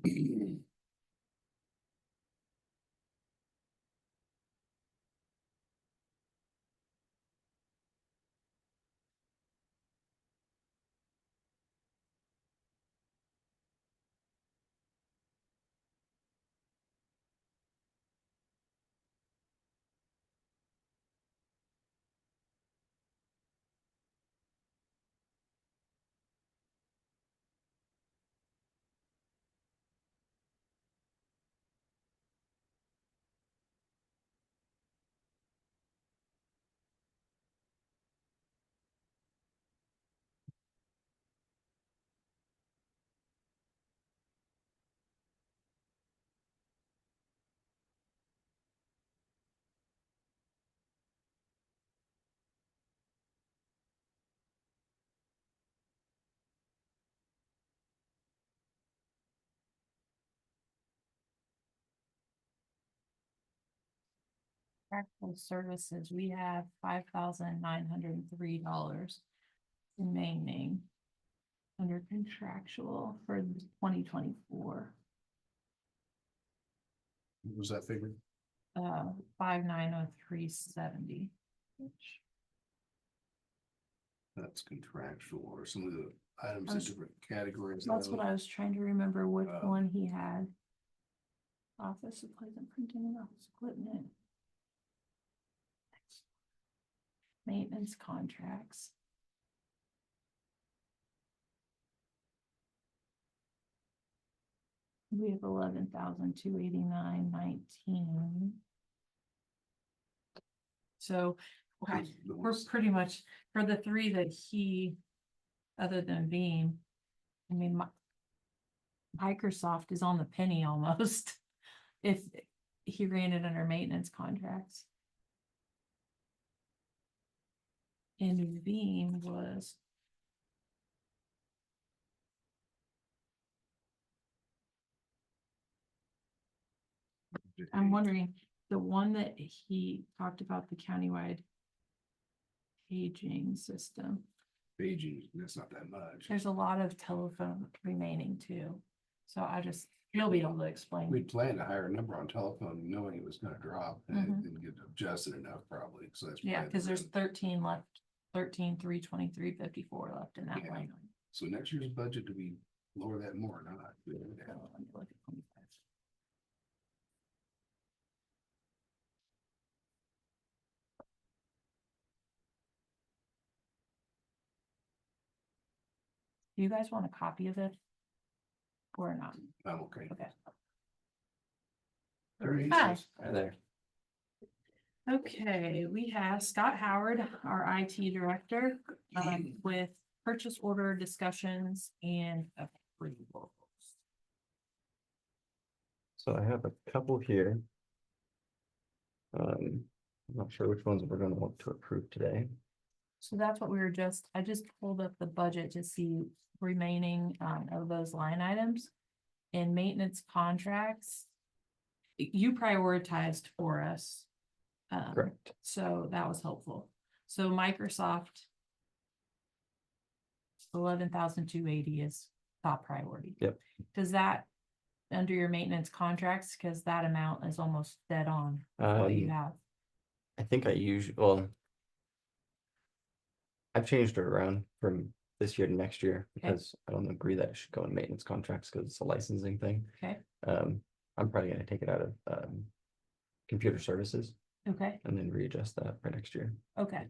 Practical services, we have $5,903 remaining under contractual for 2024. What was that figure? 5,903.70. That's contractual or some of the items I in was- different categories. That's what I was trying to remember which Uh, one he had. Office supplies and printing and office equipment. Maintenance contracts. We have 11,289.19. So we're pretty much, for the three that he, other than Veeam, I mean, Microsoft is on the penny almost. If he ran it under maintenance contracts. And Veeam was. I'm wondering, the one that he talked about, the countywide paging system, Paging, that's not that much. there's a lot of telephone remaining too. So he'll be able to explain. We planned to hire a number on telephone knowing it was gonna drop and Mhm. it didn't get adjusted enough probably, so that's. Yeah, probably because the there's reason. 13 left, 13,323.54 left in that Yeah. line. So next year's budget, do we lower that more or not? Let me look at 25. Do you guys want a copy of it? Or not? I'm okay. Okay. Very Hi. nice. Hi there. Okay, we have Scott Howard, our IT director, with purchase order discussions and approvals. So I have a couple here. I'm not sure which ones we're gonna want to approve today. So that's what we were I just pulled up the budget to see remaining of those line items. In maintenance contracts. You prioritized for us. Correct. So that was helpful. So Microsoft. 11,280 is top priority. Yep. Does that, under your maintenance contracts, because that amount is almost dead on what you have. I think I usually, well. I've changed it around from this year to next year Okay. because I don't agree that it should go in maintenance contracts because it's a licensing thing. Okay, I'm probably gonna take it out of computer services okay, and then readjust that for next year. okay.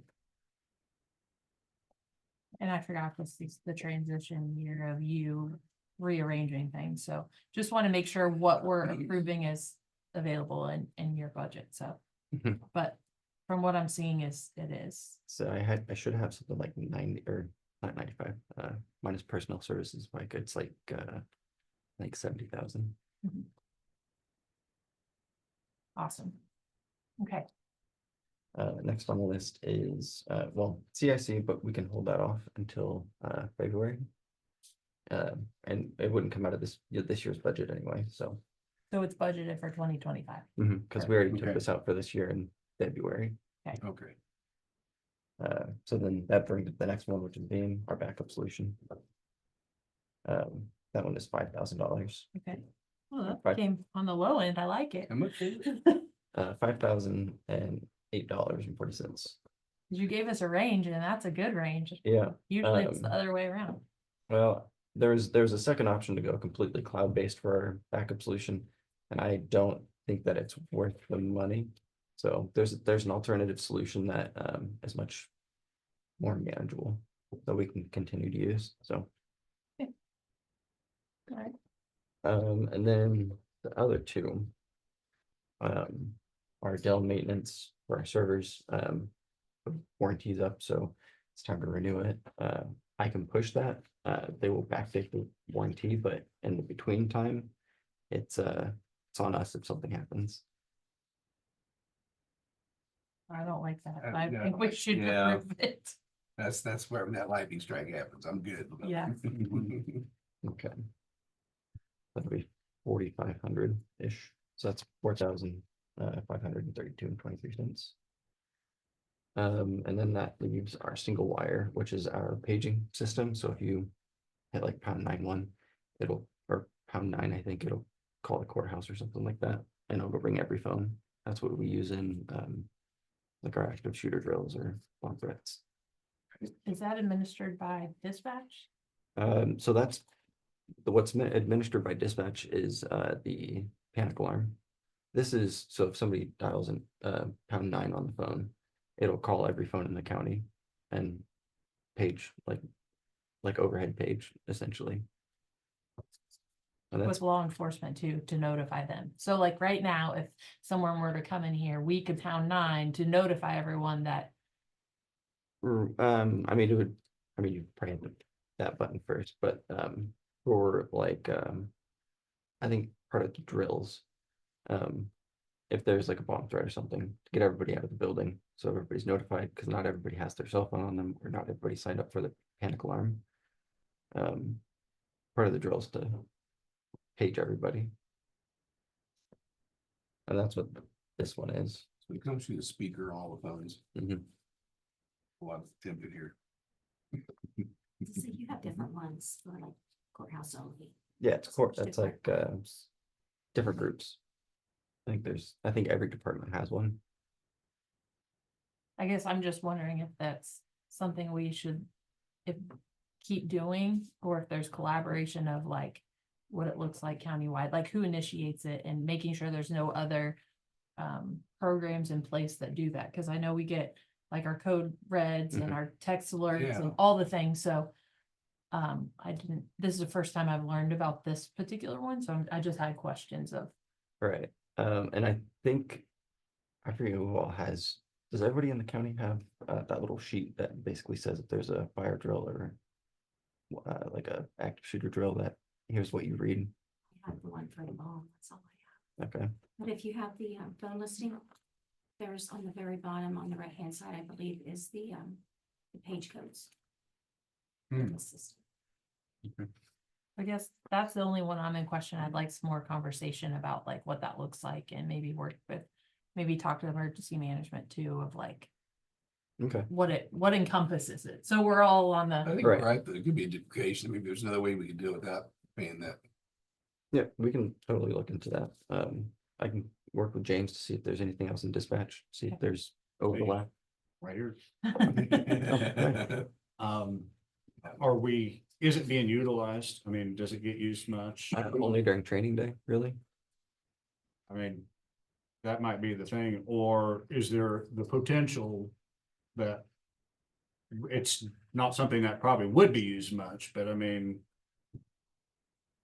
And I forgot this is the transition year of you rearranging things, so just want to make sure what we're approving is available in your budget, so. Mhm. But from what I'm seeing it is, So I should have something like 90 or not 95, minus personnel services, like it's like 70,000. awesome. Okay, Next on the list is, well, CIC, but we can hold that off until February. And it wouldn't come out of this year's budget anyway, so, so it's budgeted for 2025. because we already took Okay. this out for this year in February. Okay. So then that brings the next one, which is being our backup solution. That one is $5,000. Okay. Well, Right. that came on the low end, I like it. How much is it? $5,008.40. You gave us a range and that's a good range. Yeah. Usually it's the um, other way around. Well, there's a second option to go completely cloud-based for our backup solution, and I don't think that it's worth the money. So there's an alternative solution that is much more manageable that we can continue to use. So Alright. and then the other two are Dell maintenance for our servers. Warranty's up, so it's time to renew it. I can push that. They will backdate the warranty, but in the between time, it's on us if something happens. I don't like that. Uh, I no. think we should Yeah. approve it. That's where that lightning strike happens. I'm good. Yeah. Okay. That'll be 4,500-ish. So that's 4,532.23. And then that leaves our single wire, which is our paging system. So if you hit like #91, or #9, I think it'll call the courthouse or something like that, and it'll ring every phone. That's what we use in like our active shooter drills or bomb threats. Is that administered by dispatch? So that's what's administered by dispatch is the panic alarm. This is, so if somebody dials in #9 on the phone, it'll call every phone in the county and page like overhead page essentially. And that's With law enforcement too, to notify them. So like right now, if someone were to come in here, we could pound 9 to notify everyone that, I mean, you probably hit that button first, but for like I think part of the drills, if there's like a bomb threat or something, to get everybody out of the building, so everybody's notified, because not everybody has their cell phone on them, or not everybody signed up for the panic alarm. Part of the drill is to page everybody. And that's what this one is. So it comes through the speaker on all the phones. Mhm. A lot of tempted here. So you have different ones for like courthouse only. Yeah, it's court, Such that's different like groups. different groups. I think every department has one. I guess I'm just wondering if that's something we should keep doing, or if there's collaboration of like what it looks like countywide, like who initiates it and making sure there's no other programs in place that do that. Cause I know we get like our code reds and Mhm. our text alerts Yeah. and all the things. So this is the first time I've learned about this particular one. So I just had questions of, Right. And I think, I forget who all does everybody in the county have that little sheet that basically says if there's a fire drill or like a active shooter drill, that here's what you read? I have the one for the ball, that's all I have. Okay. But if you have the phone listing, there's on the very bottom on the right-hand side, I believe, is the the page codes. Hmm. The system. I guess that's the only one I'm in question. I'd like some more conversation about like what that looks like and maybe work with, maybe talk to emergency management too of like Okay, what encompasses it. So we're all on I the, think Right. you're right, but it could be a duplication. Maybe there's another way we could do it without paying that. yeah, we can totally look into that. I can work with James to see if there's anything else in dispatch, see if there's overlap. Right here. right. Are we, is it being utilized? I mean, does it get used much? Only during training day, really? I mean, that might be the thing, or is there the potential that it's not something that probably would be used much, but I mean,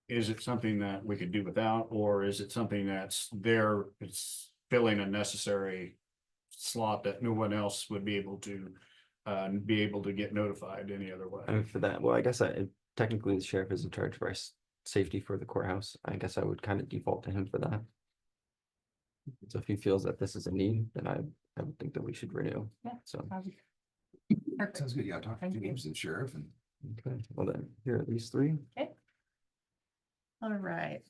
is it something that we could do without, or is it something that's there, it's filling a necessary slot that no one else would be able to get notified any other way? I mean, for that, well, I guess technically the sheriff is in charge of our safety for the courthouse. I guess I would kind of default to him for that. So if he feels that this is a need, then I would think that we should renew. Yeah. So, perfect. Sounds good. Yeah, talk to Thank you. James and sheriff and. okay, well then, here are these three. All right.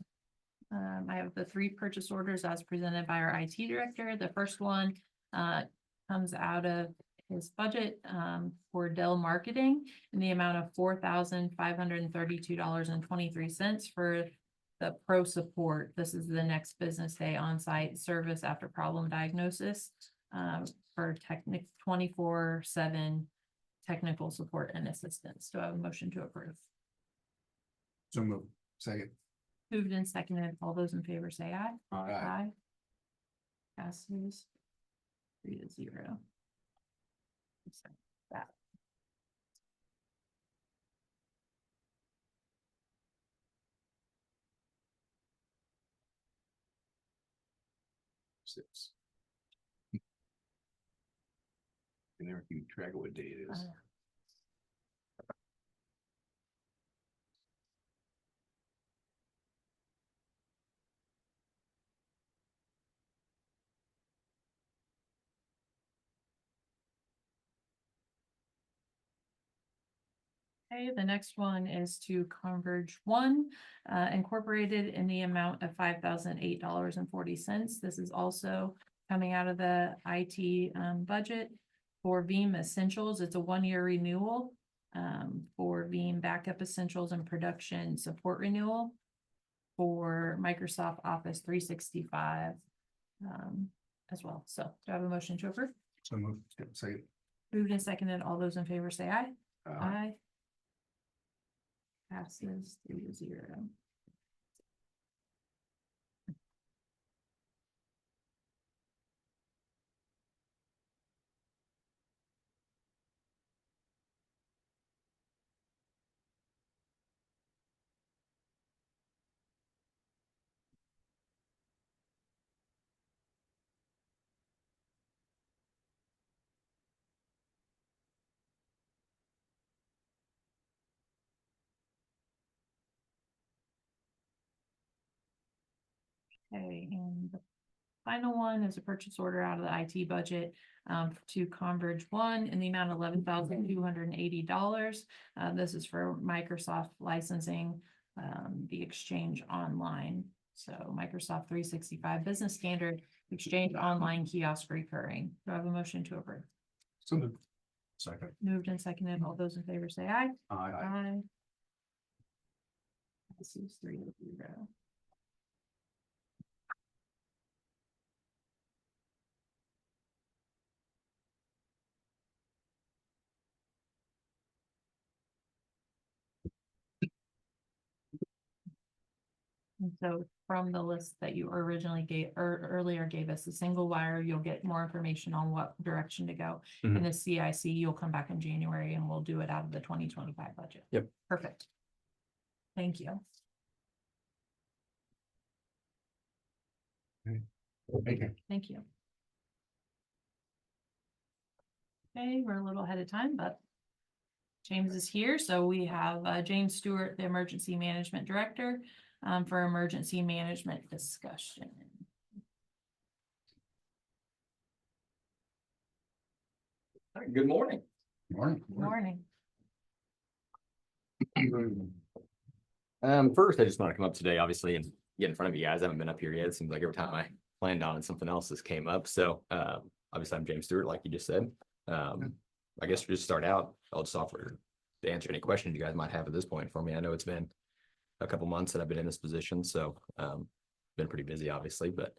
I have the three purchase orders as presented by our IT director. The first one comes out of his budget for Dell Marketing in the amount of $4,532.23 for the pro support. This is the next business day on-site service after problem diagnosis for 24/7 technical support and assistance. Do I have a motion to approve? So move. Second. Moved and seconded. All those in favor say aye. Aye. Passes 3-0. That. Six. Can never keep track of what day it is. Okay, the next one is to Converge One, Incorporated in the amount of $5,008.40. This is also coming out of the IT budget for Veeam Essentials. It's a 1-year renewal for Veeam Backup Essentials and Production Support Renewal for Microsoft Office 365 as well. So do I have a motion to approve? So move. Second. Moved and seconded. All those in favor say aye. Uh, Aye. Passes 3-0. Okay, and the final one is a purchase order out of the IT budget to Converge One in the amount of $11,280. This is for Microsoft licensing the Exchange Online. So Microsoft 365 Business Standard Exchange Online Kiosk Recurring. Do I have a motion to approve? So moved. Second. Moved and seconded. All those in favor say aye. Aye. Aye. This is 3-0. And so from the list that you originally gave, or earlier gave us, the single wire, you'll get more information on what direction to go. Mhm. And the CIC, you'll come back in January and we'll do it out of the 2025 budget. Yep. Perfect. Thank you. Thank you. Thank you. Okay, we're a little ahead of time, but James is here, so we have James Stewart, the Emergency Management Director, for emergency management discussion. Good morning. Morning. Morning. First, I just want to come up today, obviously, and get in front of you guys. I haven't been up here yet. It seems like every time I planned on it, something else has came up. So, obviously, I'm James Stewart, like you just said. I guess we'll just start out. I'll just offer to answer any questions you guys might have at this point for me. I know it's been a couple months that I've been in this position, so been pretty busy, obviously. But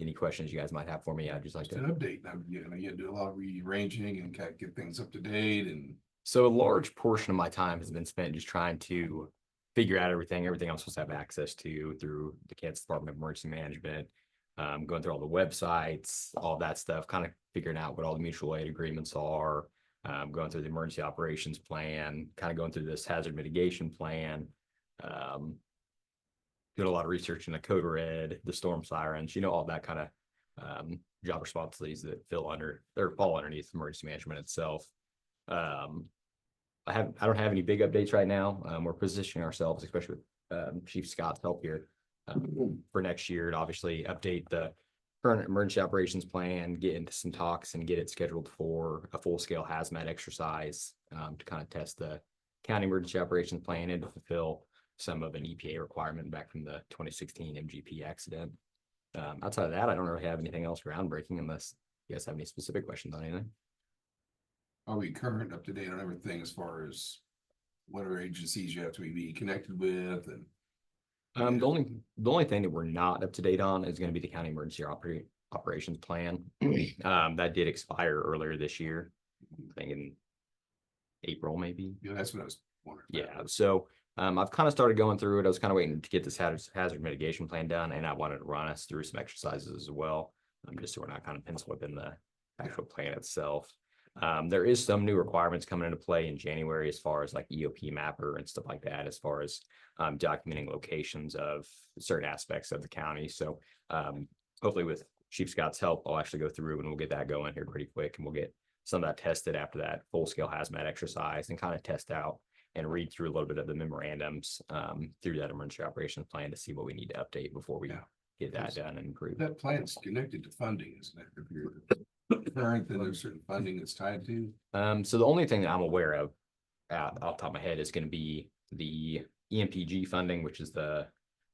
any questions you guys might have for me, I'd just like Just to. an update. You do a lot of rearranging and kind of get things up to date and. So a large portion of my time has been spent just trying to figure out everything I'm supposed to have access to through the Kansas Department of Emergency Management, going through all the websites, all that stuff, kind of figuring out what all the mutual aid agreements are, going through the emergency operations plan, kind of going through this hazard mitigation plan, doing a lot of research in the code red, the storm sirens, all that kind of job responsibilities that fall underneath emergency management itself. I don't have any big updates right now. We're positioning ourselves, especially with Chief Scott's help here, for next year to obviously update the current emergency operations plan, get into some talks and get it scheduled for a full-scale hazmat exercise to kind of test the county emergency operations plan and to fulfill some of an EPA requirement back from the 2016 MGP accident. Outside of that, I don't really have anything else groundbreaking unless you guys have any specific questions on anything. Are we current, up to date on everything as far as what are agencies you have to be connected with and? The only thing that we're not up to date on is going to be the county emergency operations plan. That did expire earlier this year, I think in April, maybe. Yeah, that's what I was wondering. Yeah, so I've kind of started going through it. I was kind of waiting to get this hazard mitigation plan done, and I wanted to run us through some exercises as well, just so we're not kind of pencil whipping the actual plan itself. There is some new requirements coming into play in January as far as like EOP mapper and stuff like that, as far as documenting locations of certain aspects of the county. So hopefully with Chief Scott's help, I'll actually go through and we'll get that going here pretty quick, and we'll get some of that tested after that full-scale hazmat exercise and kind of test out and read through a little bit of the memorandums through that emergency operations plan to see what we need to update before we get that done and improved. That plan's connected to funding, isn't it? If you're current, then there's certain funding that's tied to. So the only thing that I'm aware of off the top of my head is going to be the EMPG funding, which is the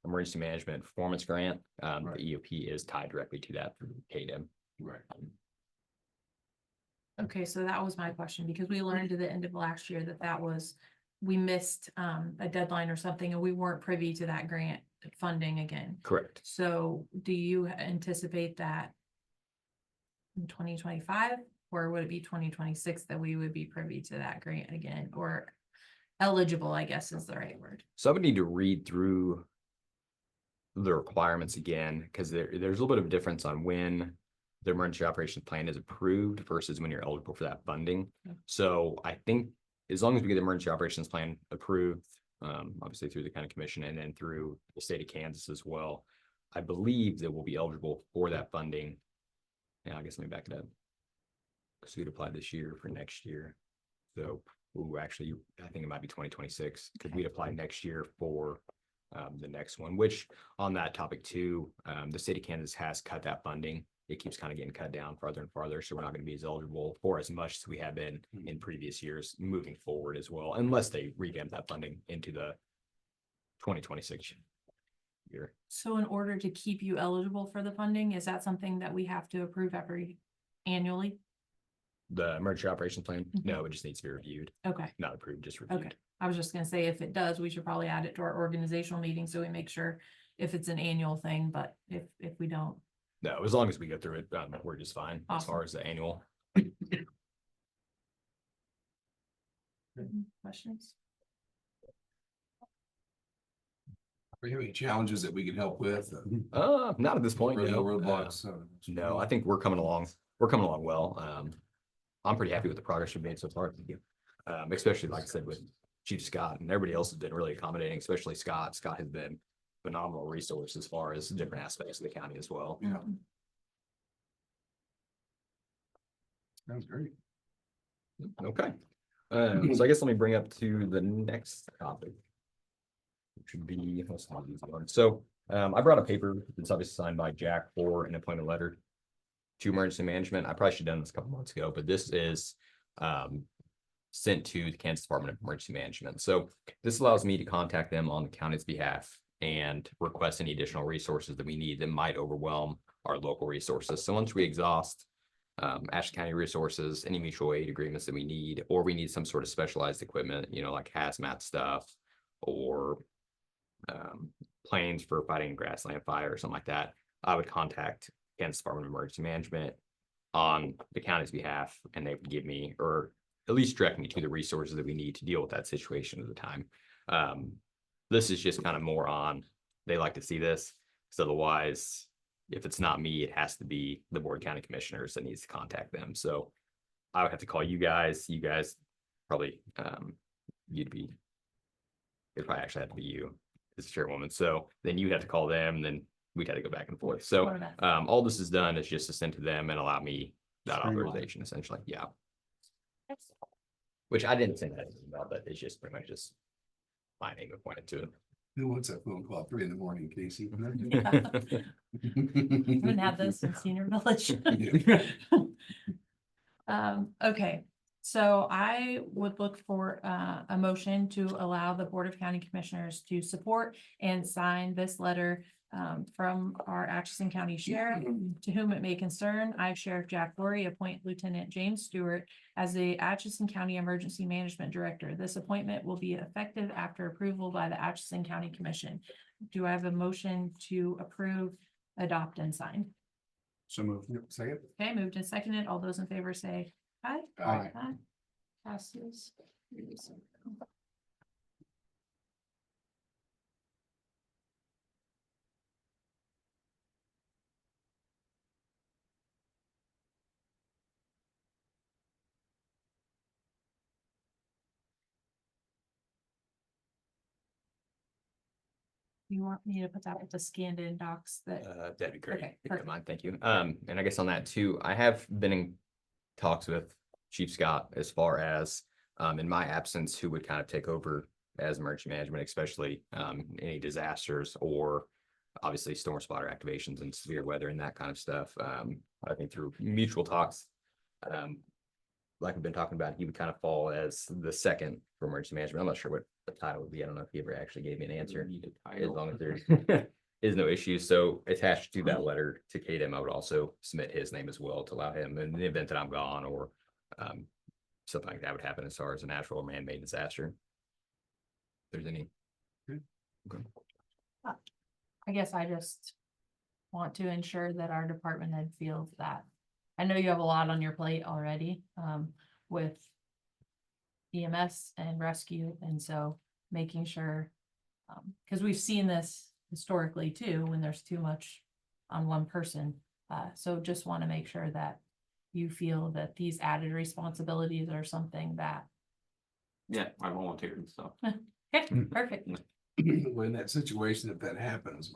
Emergency Management Performance Grant. Right. The EOP is tied directly to that through KDM. Right. Okay, so that was my question, because we learned at the end of last year that we missed a deadline or something, and we weren't privy to that grant funding again. Correct. So do you anticipate that in 2025, or would it be 2026 that we would be privy to that grant again, or eligible, I guess is the right word? So I would need to read through the requirements again, because there's a little bit of a difference on when the emergency operations plan is approved versus when you're eligible for that funding. Okay. So I think as long as we get the emergency operations plan approved, obviously through the county commission and then through the state of Kansas as well, I believe that we'll be eligible for that funding. Yeah, I guess let me back it up. Because we'd apply this year for next year. So actually, I think it might be 2026 because we'd apply next year for the next one, which on that topic too, the state of Kansas has cut that funding. It keeps kind of getting cut down farther and farther. So we're not going to be as eligible for as much as we have been in previous years moving forward as well, unless they revamp that funding into the 2026 year. So in order to keep you eligible for the funding, is that something that we have to approve annually? The emergency operations plan? Mhm. No, it just needs to be reviewed, Okay, not approved, just reviewed. okay. I was just gonna say, if it does, we should probably add it to our organizational meeting, so we make sure if it's an annual thing, but if we don't. No, as long as we go through it, we're just fine as Awesome. far as the annual. Questions? Are you having any challenges that we can help with? Not at this point. Really No. roadblocks. No, I think we're coming along well. I'm pretty happy with the progress we've made so far. Thank you. Especially like I said, with Chief Scott and everybody else has been really accommodating, especially Scott. Scott has been phenomenal resource as far as different aspects of the county as well. Yeah. Sounds great. Okay. So I guess let me bring up to the next topic. Which would be, let's not use one. So I brought a paper that's obviously signed by Jack for an appointment letter to emergency management. I probably should have done this a couple months ago, but this is sent to the Kansas Department of Emergency Management. So this allows me to contact them on the county's behalf and request any additional resources that we need that might overwhelm our local resources. So once we exhaust Atchison County resources, any mutual aid agreements that we need, or we need some sort of specialized equipment, you know, like hazmat stuff or planes for fighting grassland fire or something like that, I would contact Kansas Department of Emergency Management on the county's behalf, and they would give me, or at least direct me to the resources that we need to deal with that situation at the time. This is just kind of more on, they like to see this, because otherwise, if it's not me, it has to be the board of county commissioners that needs to contact them. So I would have to call you guys probably, it'd probably actually have to be you as chairwoman. So then you have to call them, and then we'd have to go back and forth. So all this is done is just to send to them and allow me that authorization essentially. Yeah. Which I didn't send that email, but it's just pretty much just my name appointed to it. Who wants that phone call at 3 a.m, Casey? Haven't had this since senior village. Okay, so I would look for a motion to allow the Board of County Commissioners to support and sign this letter from our Atchison County Sheriff, to whom it may concern. I, Sheriff Jack Lurie, appoint Lieutenant James Stewart as the Atchison County Emergency Management Director. This appointment will be effective after approval by the Atchison County Commission. Do I have a motion to approve, adopt, and sign? So moved. Yep, second. Okay, moved and seconded. All those in favor say aye. Aye. Aye. Passes. You want me to put that with the scanned in docs that, That'd be great. Okay, If you don't perfect. mind, thank you. And I guess on that too, I have been in talks with Chief Scott as far as in my absence, who would kind of take over as emergency management, especially any disasters or obviously storm spotter activations and severe weather and that kind of stuff. I think through mutual talks, like we've been talking about, he would kind of fall as the second for emergency management. I'm not sure what the title would be. I don't know if he ever actually gave me an answer. As long as there is no issue. So attached to that letter to K.S.A, I would also submit his name as well to allow him in the event that I'm gone or something like that would happen as far as a natural or man-made disaster. If there's any. Okay. I guess I just want to ensure that our department head feels that. I know you have a lot on your plate already, with EMS and rescue, and so making sure, because we've seen this historically too, when there's too much on one person. So just want to make sure that you feel that these added responsibilities are something that. Yeah, I volunteered and stuff. Okay, perfect. When in that situation, if that happens,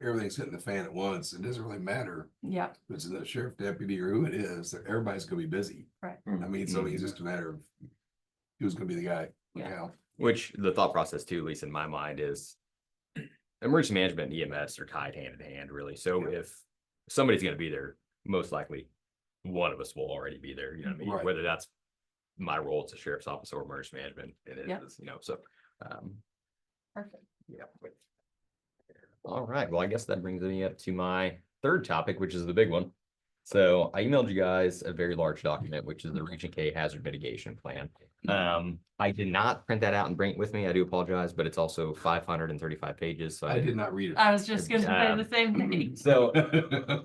everything's hitting the fan at once. It doesn't really matter Yep, if it's the sheriff deputy or who it is. Everybody's gonna be busy. right. I mean, so it's just a matter of who's gonna be the guy. Yeah. How. Which the thought process too, at least in my mind, is emergency management and EMS are tied hand in hand, really. So Yeah. if somebody's going to be there, most likely one of us will already be there. You know what I mean? Right. Whether that's my role as a sheriff's office or emergency management, it Yep. is, you know. So, Perfect. yeah. All right. Well, I guess that brings me up to my third topic, which is the big one. So I emailed you guys a very large document, which is the Region K hazard mitigation plan. I did not print that out and bring it with me. I do apologize, but it's also 535 pages. So I did not read it. I was just gonna say the same thing. So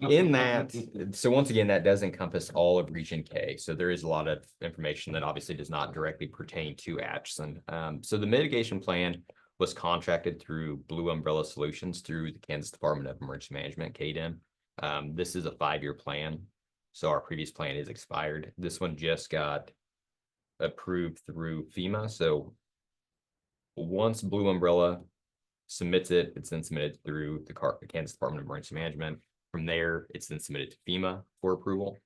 in that, so once again, that does encompass all of Region K. So there is a lot of information that obviously does not directly pertain to Atchison. So the mitigation plan was contracted through Blue Umbrella Solutions through the Kansas Department of Emergency Management, KDEM. This is a 5-year plan. So our previous plan is expired. This one just got approved through FEMA. So once Blue Umbrella submits it, it's then submitted through the Kansas Department of Emergency Management. From there, it's then submitted to FEMA for approval.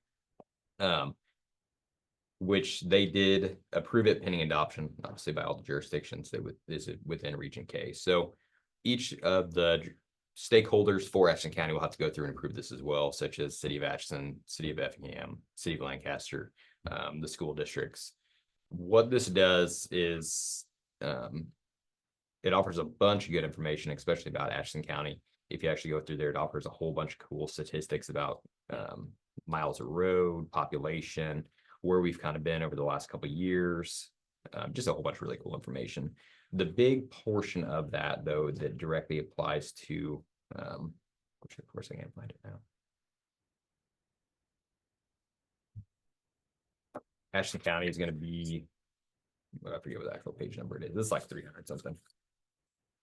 Which they did approve it pending adoption, obviously by all the jurisdictions that is within Region K. So each of the stakeholders for Atchison County will have to go through and approve this as well, such as City of Atchison, City of Effingham, City of Lancaster, the school districts. what this does is, it offers a bunch of good information, especially about Atchison County. If you actually go through there, it offers a whole bunch of cool statistics about, miles of road, population, where we've kind of been over the last couple of years. Just a whole bunch of really cool information. The big portion of that, though, that directly applies to, which of course I can't find it now. Atchison County is going to be, well, I forget what the actual page number it is. This is like 300 something.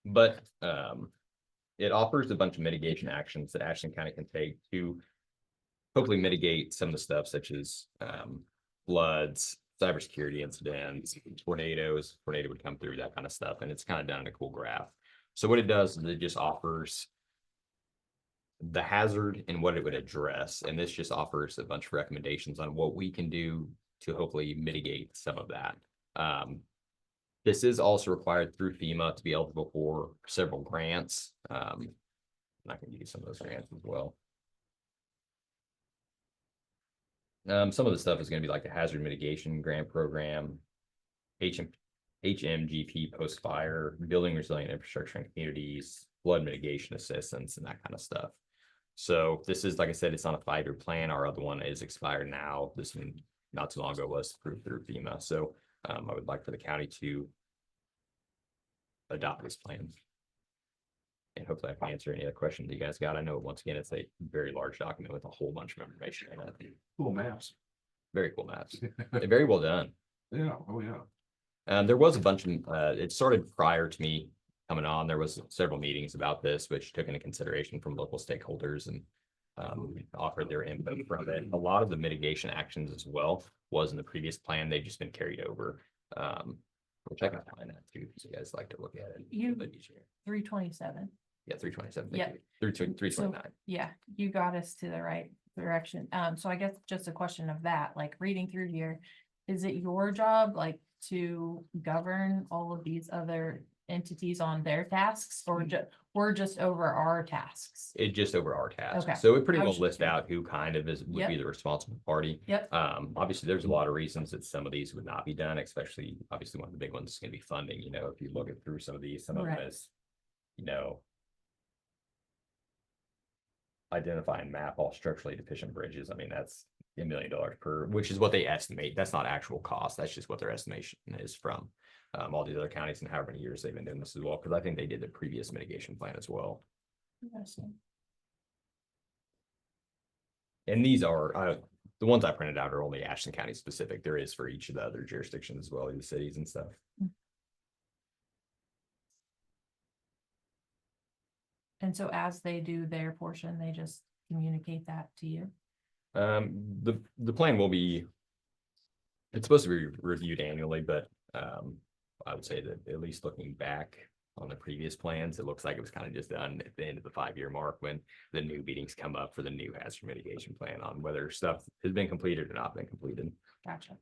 But it offers a bunch of mitigation actions that Atchison County can take to hopefully mitigate some of the stuff such as floods, cybersecurity incidents, tornadoes. Tornado would come through, that kind of stuff, and it's kind of done in a cool graph. So what it does is it just offers the hazard and what it would address, and this just offers a bunch of recommendations on what we can do to hopefully mitigate some of that. This is also required through FEMA to be eligible for several grants. I can give you some of those grants as well. Some of the stuff is going to be like the hazard mitigation grant program, HMGP post-fire, building resilient infrastructure in communities, flood mitigation assistance, and that kind of stuff. So this is, like I said, it's on a 5-year plan. Our other one is expired now. This one not too long ago was approved through FEMA. So I would like for the county to adopt this plan. And hopefully I can answer any other questions you guys got. I know once again, it's a very large document with a whole bunch of information in it. Cool maps. Very cool maps. They're very well done. Yeah, oh, yeah. There was a bunch of, it started prior to me coming on. There was several meetings about this, which took into consideration from local stakeholders and offered their input from it. A lot of the mitigation actions as well was in the previous plan. They've just been carried over. Which I can find that too, because you guys like to look at it. You- a bit easier. 327. Yeah, 327. Yeah. 329. Yeah, you got us to the right direction. So I guess just a question of that, like reading through here, is it your job like to govern all of these other entities on their tasks, or we're just over our tasks? It just over our task. Okay. So it pretty I well was just lists curious. out who kind of would Yep. be the responsible party. Yep. Obviously, there's a lot of reasons that some of these would not be done, especially obviously one of the big ones is going to be funding. You know, if you look at through some of these, some of them Right. is, you know, identify and map all structurally deficient bridges. I mean, that's $1 million per, which is what they estimate. That's not actual cost. That's just what their estimation is from all these other counties and however many years they've been doing this as well. Because I think they did the previous mitigation plan as well. Interesting. And these are the ones I printed out are only Atchison County specific. There is for each of the other jurisdictions as well, the cities and stuff. And so as they do their portion, they just communicate that to you? The plan will be, it's supposed to be reviewed annually, but I would say that at least looking back on the previous plans, it looks like it was kind of just done at the end of the 5-year mark when the new meetings come up for the new hazard mitigation plan on whether stuff has been completed or not been completed. Gotcha.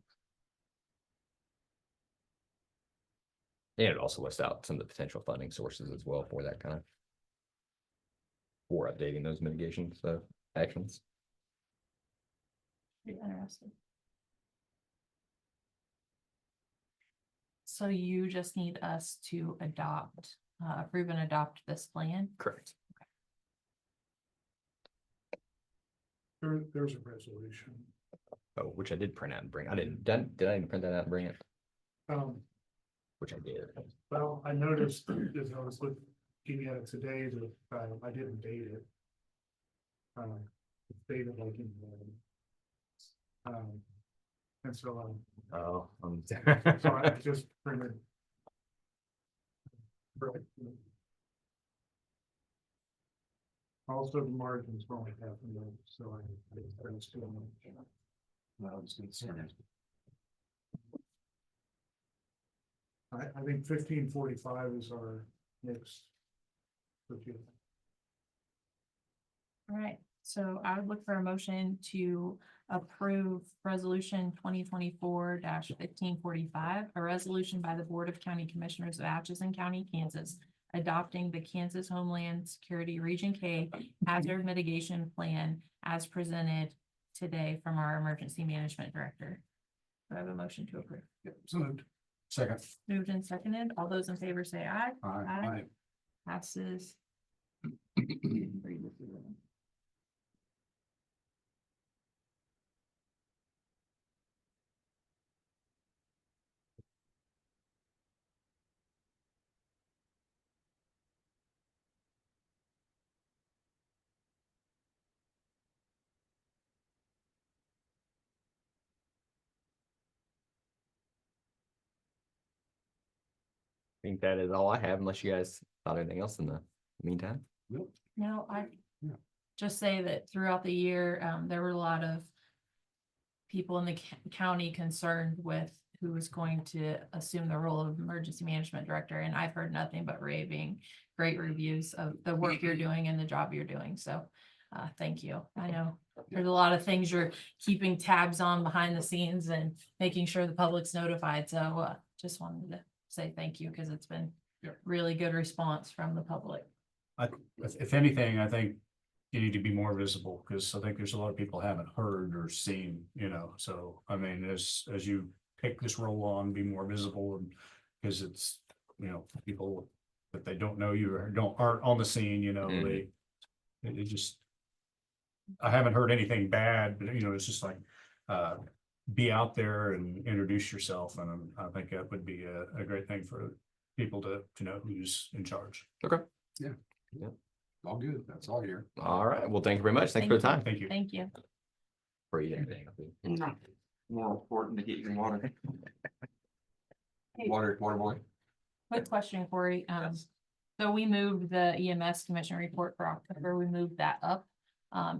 And it also lists out some of the potential funding sources as well for that kind of, for updating those mitigation actions. Pretty interesting. So you just need us to adopt, approve and adopt this plan? Correct. There's a resolution. Oh, which I did print out and bring. I did I even print that out and bring it? Which I did. Well, I noticed, as I was looking at it today, that I didn't date it. It's dated like in, and so, Oh, so I just printed. Also, the margins were only half a minute, so I still. Well, it's concerned. I think 1545 is our next. review. All right, so I would look for a motion to approve resolution 2024-1545, a resolution by the Board of County Commissioners of Atchison County, Kansas, adopting the Kansas Homeland Security Region K Hazard Mitigation Plan as presented today from our Emergency Management Director. Do I have a motion to approve? Yep, so moved. Second. Moved and seconded. All those in favor say aye. Aye. Passes. 3-0. I think that is all I have, unless you guys thought anything else in the meantime. No, I Yeah. just say that throughout the year, there were a lot of people in the county concerned with who was going to assume the role of emergency management director, and I've heard nothing but raving, great reviews of the work you're doing and the job you're doing. So, thank you. I know there's a lot of things you're keeping tabs on behind the scenes and making sure the public's notified. So, just wanted to say thank you because it's been Yep. really good response from the public. If anything, I think you need to be more visible, because I think there's a lot of people haven't heard or seen, so, I mean, as you take this role on, be more visible, and because it's, people that they don't know you or aren't on the scene, Mhm. it just, I haven't heard anything bad, but it's just like, be out there and introduce yourself, and I think that would be a great thing for people to know who's in charge. All good. That's all here. All right. Well, thank you very much. Thanks for the time. Thank you. Thank you. For you. Anything. More important to get your water. Water boy. Quick question, Corey. Yes. So we moved the EMS commission report for October. We moved that up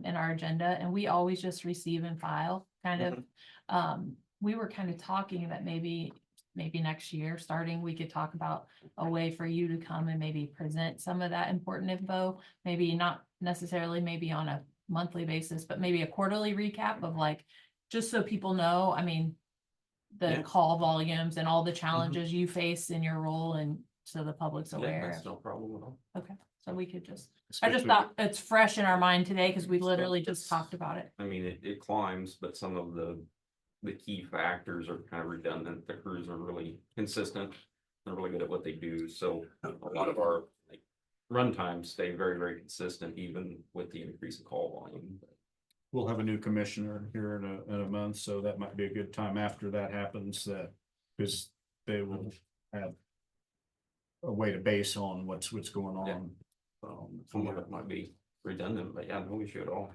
in our agenda, and we always just receive and file kind of. We were kind of talking that maybe next year, starting, we could talk about a way for you to come and maybe present some of that important info. Maybe not necessarily maybe on a monthly basis, but maybe a quarterly recap of like, just so people know, I mean, the Yeah. call volumes and all the challenges you face in your role, and so the public's Yeah, aware. that's no problem at all. Okay, so we could just, I just thought it's fresh in our mind today because we literally just It's- talked about it. I mean, it climbs, but some of the key factors are kind of redundant. The crews are really consistent. They're really good at what they do. So a lot of our like run times stay very, very consistent, even with the increase in call volume. We'll have a new commissioner here in a month, so that might be a good time after that happens, because they will have a way to base on what's going on. Some of it might be redundant, but yeah, no issue at all.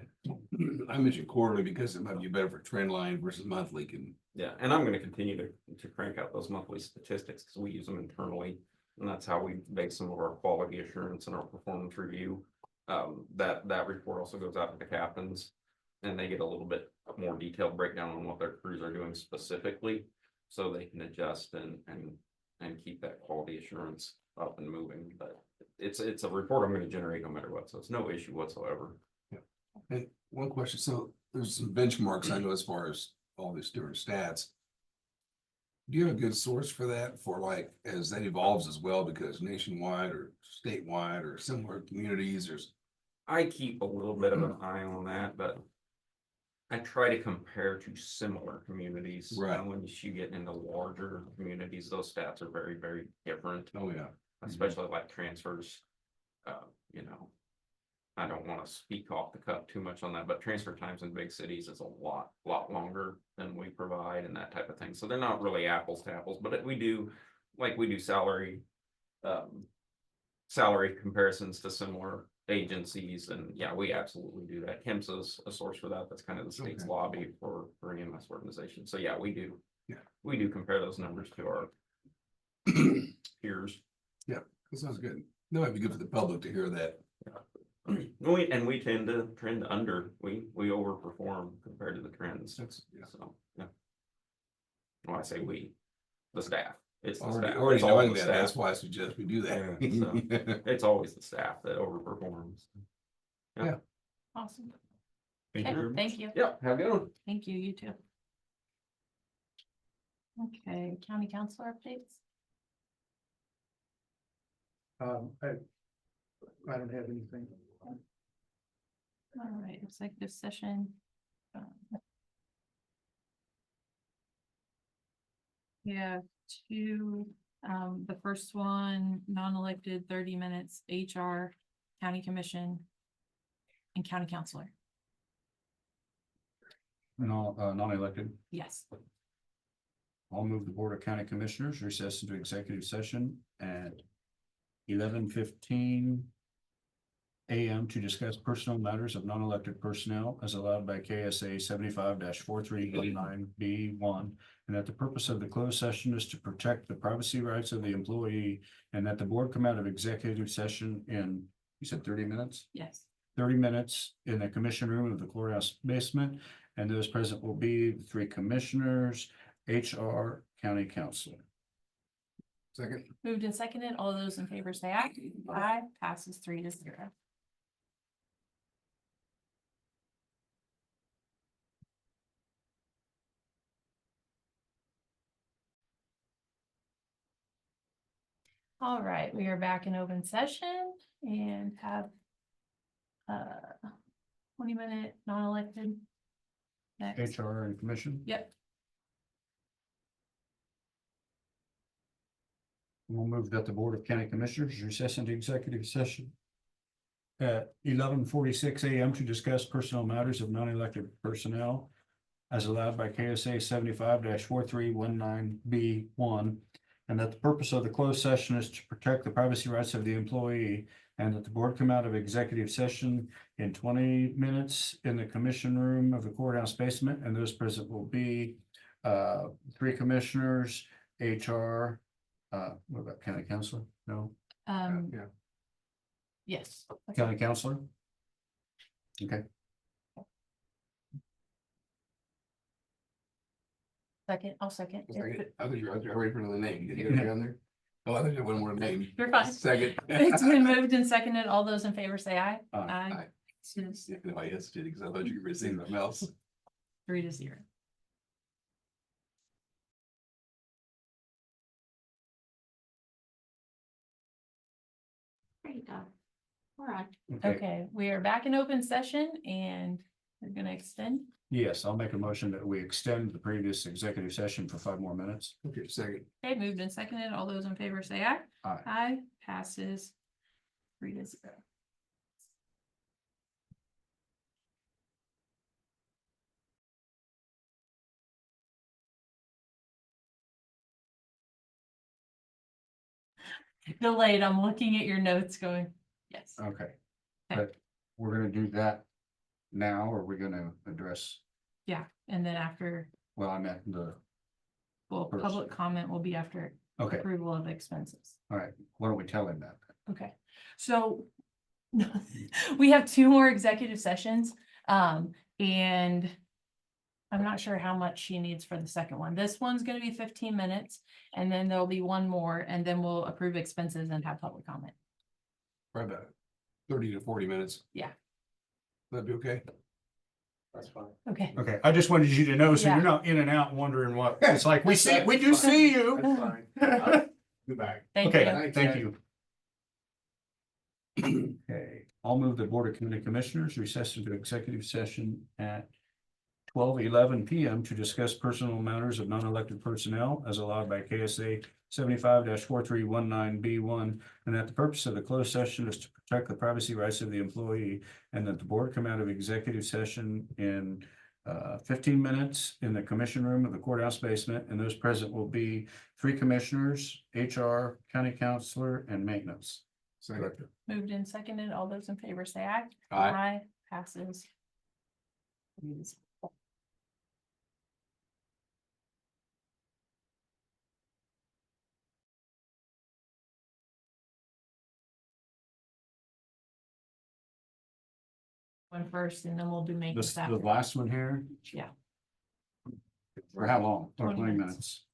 I mentioned quarterly because it might be better for trend line versus monthly can. Yeah, and I'm gonna continue to crank out those monthly statistics because we use them internally. And that's how we base some of our quality assurance and our performance review. That report also goes out to the captains. And they get a little bit more detailed breakdown on what their crews are doing specifically. So they can adjust and keep that quality assurance up and moving. But it's a report I'm gonna generate no matter what, so it's no issue whatsoever. And one question, so there's some benchmarks I know as far as all these different stats. Do you have a good source for that, for like, as that evolves as well, because nationwide or statewide or similar communities, there's. I keep a little bit of an eye on that, but I try to compare to similar communities. Right. And when you get into larger communities, those stats are very, very different, Oh, yeah. especially like transfers. I don't want to speak off the cuff too much on that, but transfer times in big cities is a lot longer than we provide and that type of thing. So they're not really apples to apples, but we do salary comparisons to similar agencies, and yeah, we absolutely do that. KEMSA's a source for that. That's kind of the state's Okay. lobby for EMS organizations. So yeah, we do. Yeah. We do compare those numbers to our peers. That sounds good. That might be good for the public to hear that. We tend to trend under, we overperform compared to the trends. That's, yeah. So, yeah. When I say we, the staff, it's the Already, staff. already It's all knowing the that, staff. that's why I suggest we do that. Yeah, It's always the staff that overperforms. Awesome. Thank you Okay, very much. thank you. Yep, have a good one. Thank you, you too. Okay, county councilor updates. I don't have anything. All right, executive session. We have two, the first one, non-elected, 30 minutes, HR, county commission, and county councilor. No, non-elected. Yes. I'll move the Board of County Commissioners recess into executive session at 11:15 AM to discuss personal matters of non-elected personnel as allowed by K.S.A. 75-4319B1. And that the purpose of the closed session is to protect the privacy rights of the employee, and that the board come out of executive session in, you said 30 minutes? Yes. 30 minutes in the commission room of the courthouse basement, and those present will be the three commissioners, HR, county councilor. Second. Moved and seconded. All those in favor say aye. Aye. Passes 3-0. All right, we are back in open session and have 20-minute non-elected. Next. HR and commission. Yep. We'll move that the Board of County Commissioners recess into executive session at 11:46 AM to discuss personnel matters of non-elected personnel as allowed by KSA 75-4319B1, and that the purpose of the closed session is to protect the privacy rights of the employee, and that the board come out of executive session in 20 minutes in the commission room of the courthouse basement, and those present will be three commissioners, HR, what about county councilor? No, Yeah. Yes. county councilor? Okay, Second, I'll second. Second. I thought you were ready for another name. Did you get it down there? Oh, I thought you had one more name. You're fine. Second. It's been moved and seconded. All those in favor say aye. Aye. Aye. Passes Yeah, no, I hesitated because I thought you were saying something else. 3-0. Great, all right. Okay, we are back in open session and we're gonna extend. Yes, I'll make a motion that we extend the previous executive session for 5 more minutes. Okay, second. Okay, moved and seconded. All those in favor say aye. Aye. Aye, passes 3-0. Delayed, I'm looking at your notes going, yes. Okay. But we're gonna do that now, or we're gonna address, Yeah, and then after, well, I meant well, First. public comment will be after okay, approval of expenses. all right, why don't we tell him that? Okay, so we have 2 more executive sessions, and I'm not sure how much she needs for the second one. This one's gonna be 15 minutes, and then there'll be one more, and then we'll approve expenses and have public comment. Probably about 30 to 40 minutes. Yeah. That'd be okay. That's fine. Okay. Okay, I just wanted you to know, so Yeah. you're not in and out wondering what, it's like, we do see you. Goodbye. Thank Okay, you. thank you. Okay, I'll move the Board of County Commissioners recess into executive session at 12:11 PM to discuss personal matters of non-elected personnel as allowed by KSA 75-4319B1, and that the purpose of the closed session is to protect the privacy rights of the employee, and that the board come out of executive session in 15 minutes in the commission room of the courthouse basement, and those present will be 3 commissioners, HR, county councilor, and maintenance. Second. Moved and seconded. All those in favor say aye. Aye. Passes. One first, and then we'll do maintenance The after. last one here, Yeah. for how long? 20 20 minutes. minutes.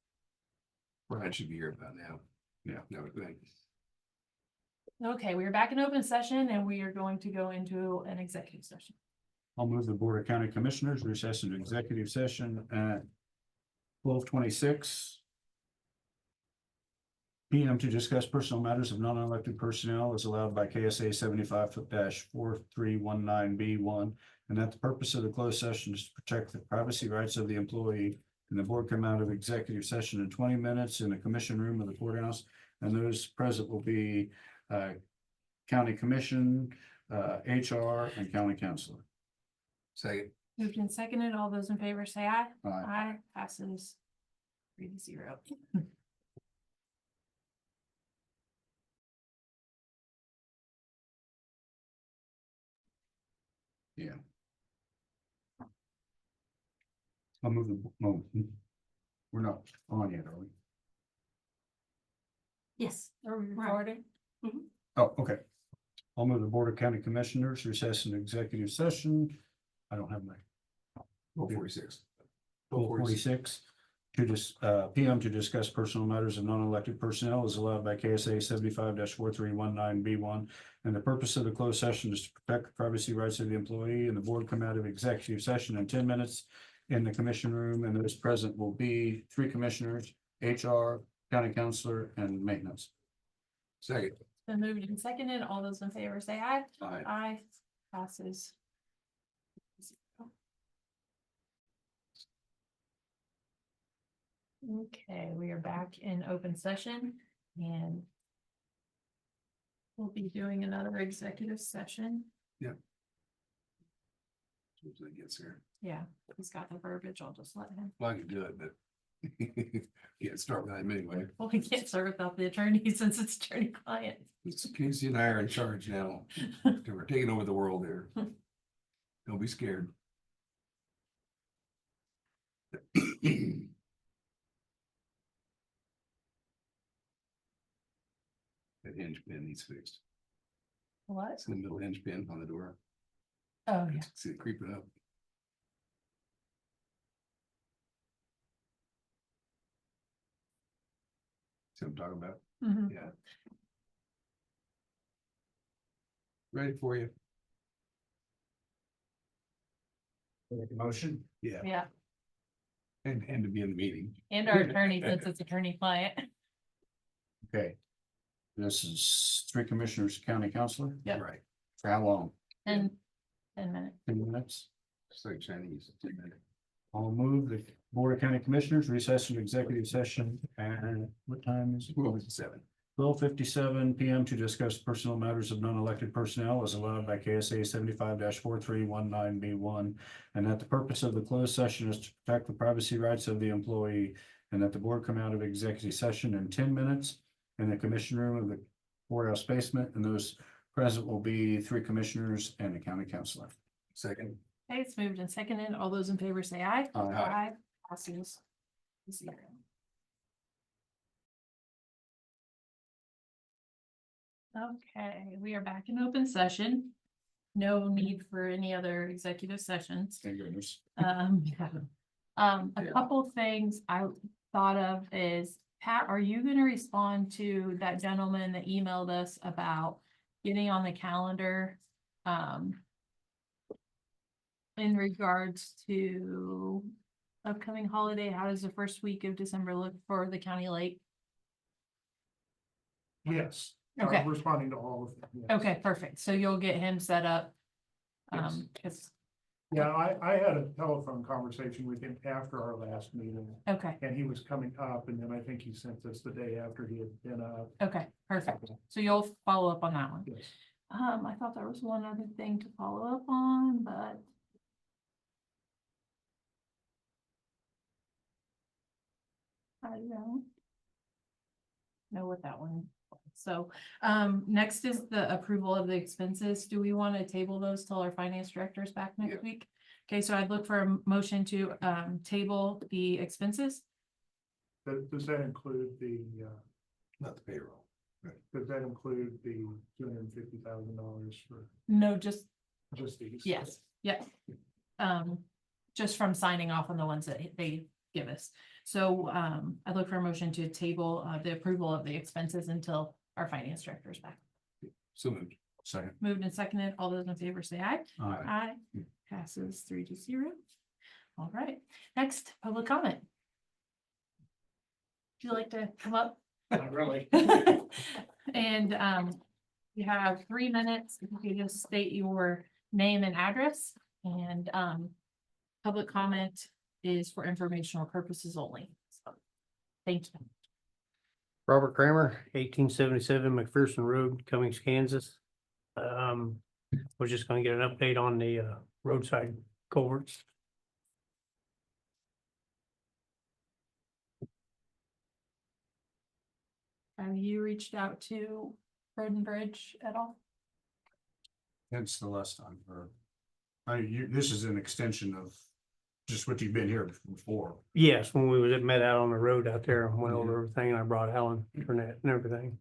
Brad should be here about now. Yeah. No, thank you. Okay, we are back in open session and we are going to go into an executive session. I'll move the Board of County Commissioners recess into executive session at 12:26 PM to discuss personal matters of non-elected personnel as allowed by KSA 75-4319B1, and that the purpose of the closed session is to protect the privacy rights of the employee, and the board come out of executive session in 20 minutes in the commission room of the courthouse. And those present will be county commission, HR, and county councilor. Second. Moved and seconded. All those in favor say aye. Aye. Aye, passes 3-0. Yeah. I'll move the, no, we're not on yet, are we? Yes. Are we recording? Oh, okay. I'll move the Board of County Commissioners recess into executive session. I don't have my 46. 46 to just PM to discuss personal matters of non-elected personnel is allowed by K.S.A. 75-4319B1. And the purpose of the closed session is to protect the privacy rights of the employee, and the board come out of executive session in 10 minutes in the commission room, and those present will be 3 commissioners, HR, county councilor, and maintenance. Second. Been moved and seconded. All those in favor say aye. Aye. Aye, passes. Okay, we are back in open session and we'll be doing another executive session. Hopefully it gets here. Yeah, he's got the verbiage. I'll just let him. Well, I can do it, but can't start with him anyway. Well, we can't serve without the attorney since it's attorney-client. Casey and I are in charge now. We're taking over the world here. Don't be scared. That hinge pin needs fixed. What? It's the middle hinge pin on the door. Oh, yeah. See it creeping up. See what I'm talking about? Mhm. Yeah. Ready for you. Make a motion? Yeah, Yeah, and to be in the meeting. and our attorney since it's attorney-client. Okay. This is 3 commissioners, county councilor. Yep. Right. For how long? And 10 minutes. 10 minutes. It's like Chinese. I'll move the Board of County Commissioners recess into executive session. And what time is it? Well, it's 7. 12:57 PM to discuss personal matters of non-elected personnel as allowed by KSA 75-4319B1. And that the purpose of the closed session is to protect the privacy rights of the employee, and that the board come out of executive session in 10 minutes in the commission room of the courthouse basement, and those present will be 3 commissioners and a county councilor. Second. Okay, it's moved and seconded. All those in favor say aye. Aye. Passes 0. Okay, we are back in open session. No need for any other executive sessions. Thank goodness. Yeah. A couple things I thought of is, Pat, are you gonna respond to that gentleman that emailed us about getting on the calendar? In regards to upcoming holiday, how does the first week of December look for the county lake? Yes. Okay. I'm responding to all of them. yes. Okay, perfect. So you'll get him set up. Yes. 'Cause, Yeah, I had a telephone conversation with him after our last meeting, okay, and he was coming up, and then I think he sent us the day after he had been up. okay, perfect. So you'll follow up on that one. Yes. I thought there was one other thing to follow up on, but. I don't know what that one. So, next is the approval of the expenses. Do we want to table those till our finance director is back Yeah. next week? Okay, so I'd look for a motion to, table the expenses. Does that include the, Not the payroll. does that include the $250,000 for No, just, just these? yes, yeah. Just from signing off on the ones that they give us. So, I look for a motion to table, the approval of the expenses until our finance director is back. So moved. Second. Moved and seconded. All those in favor say aye. Aye. Aye. Passes 3-0. All right, next, public comment. Would you like to come up? Not really. And you have 3 minutes. If you could just state your name and address, and public comment is for informational purposes only. So, thank you. Robert Kramer, 1877 McPherson Road, Cummings, Kansas. We're just gonna get an update on the roadside culverts. Have you reached out to Road and Bridge at all? Hence the last time, or, this is an extension of just what you've been here before. Yes, when we was met out on the road out there and went over everything, and I brought Alan Internet and everything.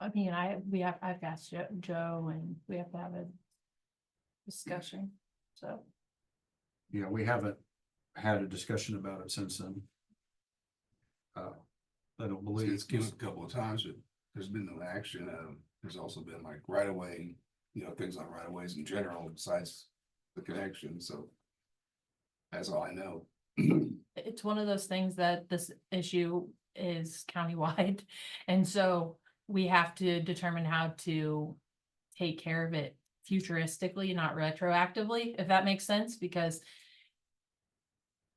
I mean, I've asked Joe and we have to have a discussion, so. Yeah, we haven't had a discussion about it since then. I don't See, believe. it's given a couple of times, but there's been no action. There's also been like right away, things on right of ways in general, besides the connection, so. That's all I know. It's one of those things that this issue is countywide. And so we have to determine how to take care of it futuristically, not retroactively, if that makes sense, because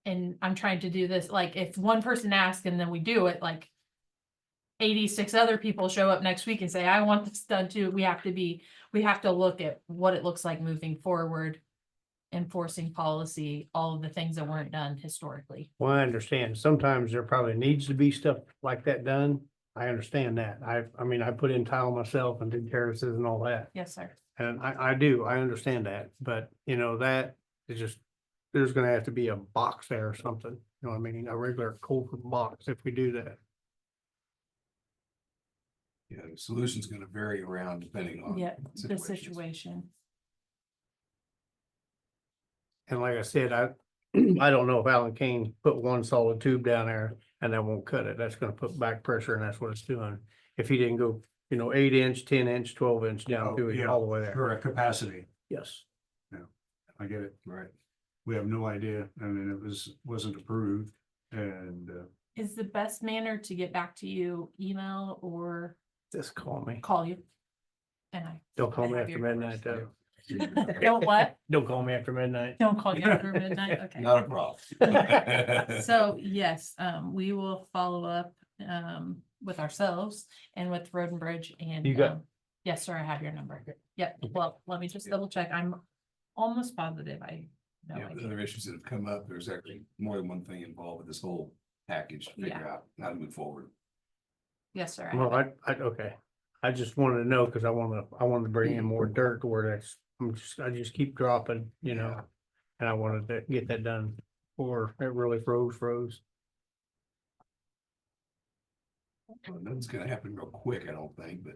and I'm trying to do this, like, if one person asks and then we do it, like 86 other people show up next week and say, I want this done too. We have to look at what it looks like moving forward, enforcing policy, all of the things that weren't done historically. Well, I understand. Sometimes there probably needs to be stuff like that done. I understand that. I mean, I put in tile myself and did terraces and all that. Yes, sir. And I understand that, but that is just, there's gonna have to be a box there or something, you know what I mean? A regular culvert box if we do that. Yeah, the solution's gonna vary around depending on. Yeah, the situations. situation. And like I said, I don't know if Alan Kane put one solid tube down there and that won't cut it. That's gonna put back pressure and that's what it's doing. If he didn't go, 8-inch, 10-inch, 12-inch down to it Yeah, all the way there. Correct capacity. Yes. I get it. Right. We have no idea. I mean, wasn't approved and, Is the best manner to get back to you email or Just call me. call you? And Don't call I me have after your midnight though. don't what? Don't call me after midnight. Don't call you after midnight, okay. Not a problem. So, yes, we will follow up, with ourselves and with Road and Bridge and. You got- Yes, sir, I have your number. Yep, well, let me just double check. I'm almost positive I know. Yeah, I the do. other issues that have come up, there's actually more than one thing involved with this whole package to figure out how to move forward. Yes, sir. I Well, have it. okay. I just wanted to know, cause I wanted to bring in more dirt to where I just keep dropping, and I wanted to get that done before it really froze. Well, nothing's gonna happen real quick, I don't think, but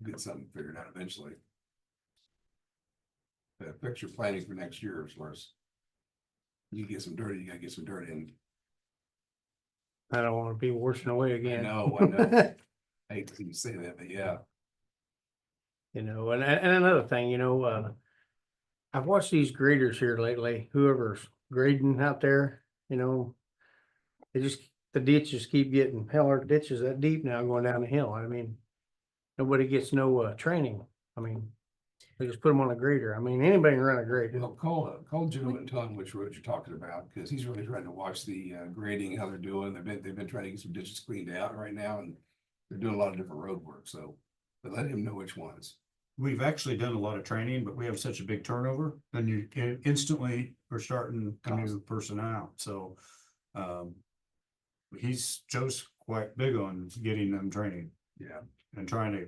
we'll get something figured out eventually. Picture planning for next year as far as you get some dirt, you gotta get some dirt in. I don't want to be washing away I again. know. I hate to see you say that, but yeah. And another thing, I've watched these graders here lately, whoever's grading out there, the ditches keep getting, hell, our ditch is that deep now going down the hill. I mean, nobody gets no training. I mean, they just put them on a grader. I mean, anybody can run a grader. Well, call Joe and tell him which roads you're talking about, because he's really trying to watch the grading, how they're doing. They've been trying to get some ditches cleaned out right now, and they're doing a lot of different road work, so. But let him know which ones. we've actually done a lot of training, but we have such a big turnover, then you instantly are starting a new person out, so. Joe's quite big on getting them training Yeah. and trying to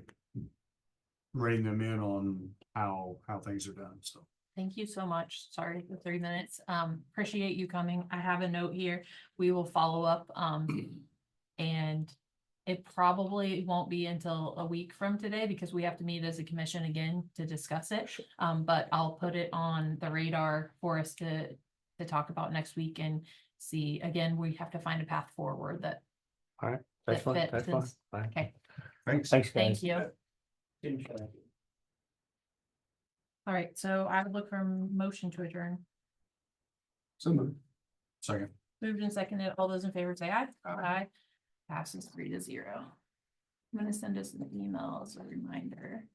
rein them in on how things are done, so. Thank you so much. Sorry for 3 minutes. Appreciate you coming. I have a note here. We will follow up. And it probably won't be until a week from today because we have to meet as a commission again to discuss it. But I'll put it on the radar for us to talk about next week and see, again, we have to find a path forward that. All right, that's fine, that that's fine. fits. Fine. Okay, Thanks. Thanks, thank guys. you. All right, so I would look for a motion to adjourn. So moved. Second. Moved and seconded. All those in favor say aye. Aye. Passes 3-0. I'm gonna send us an email as a reminder.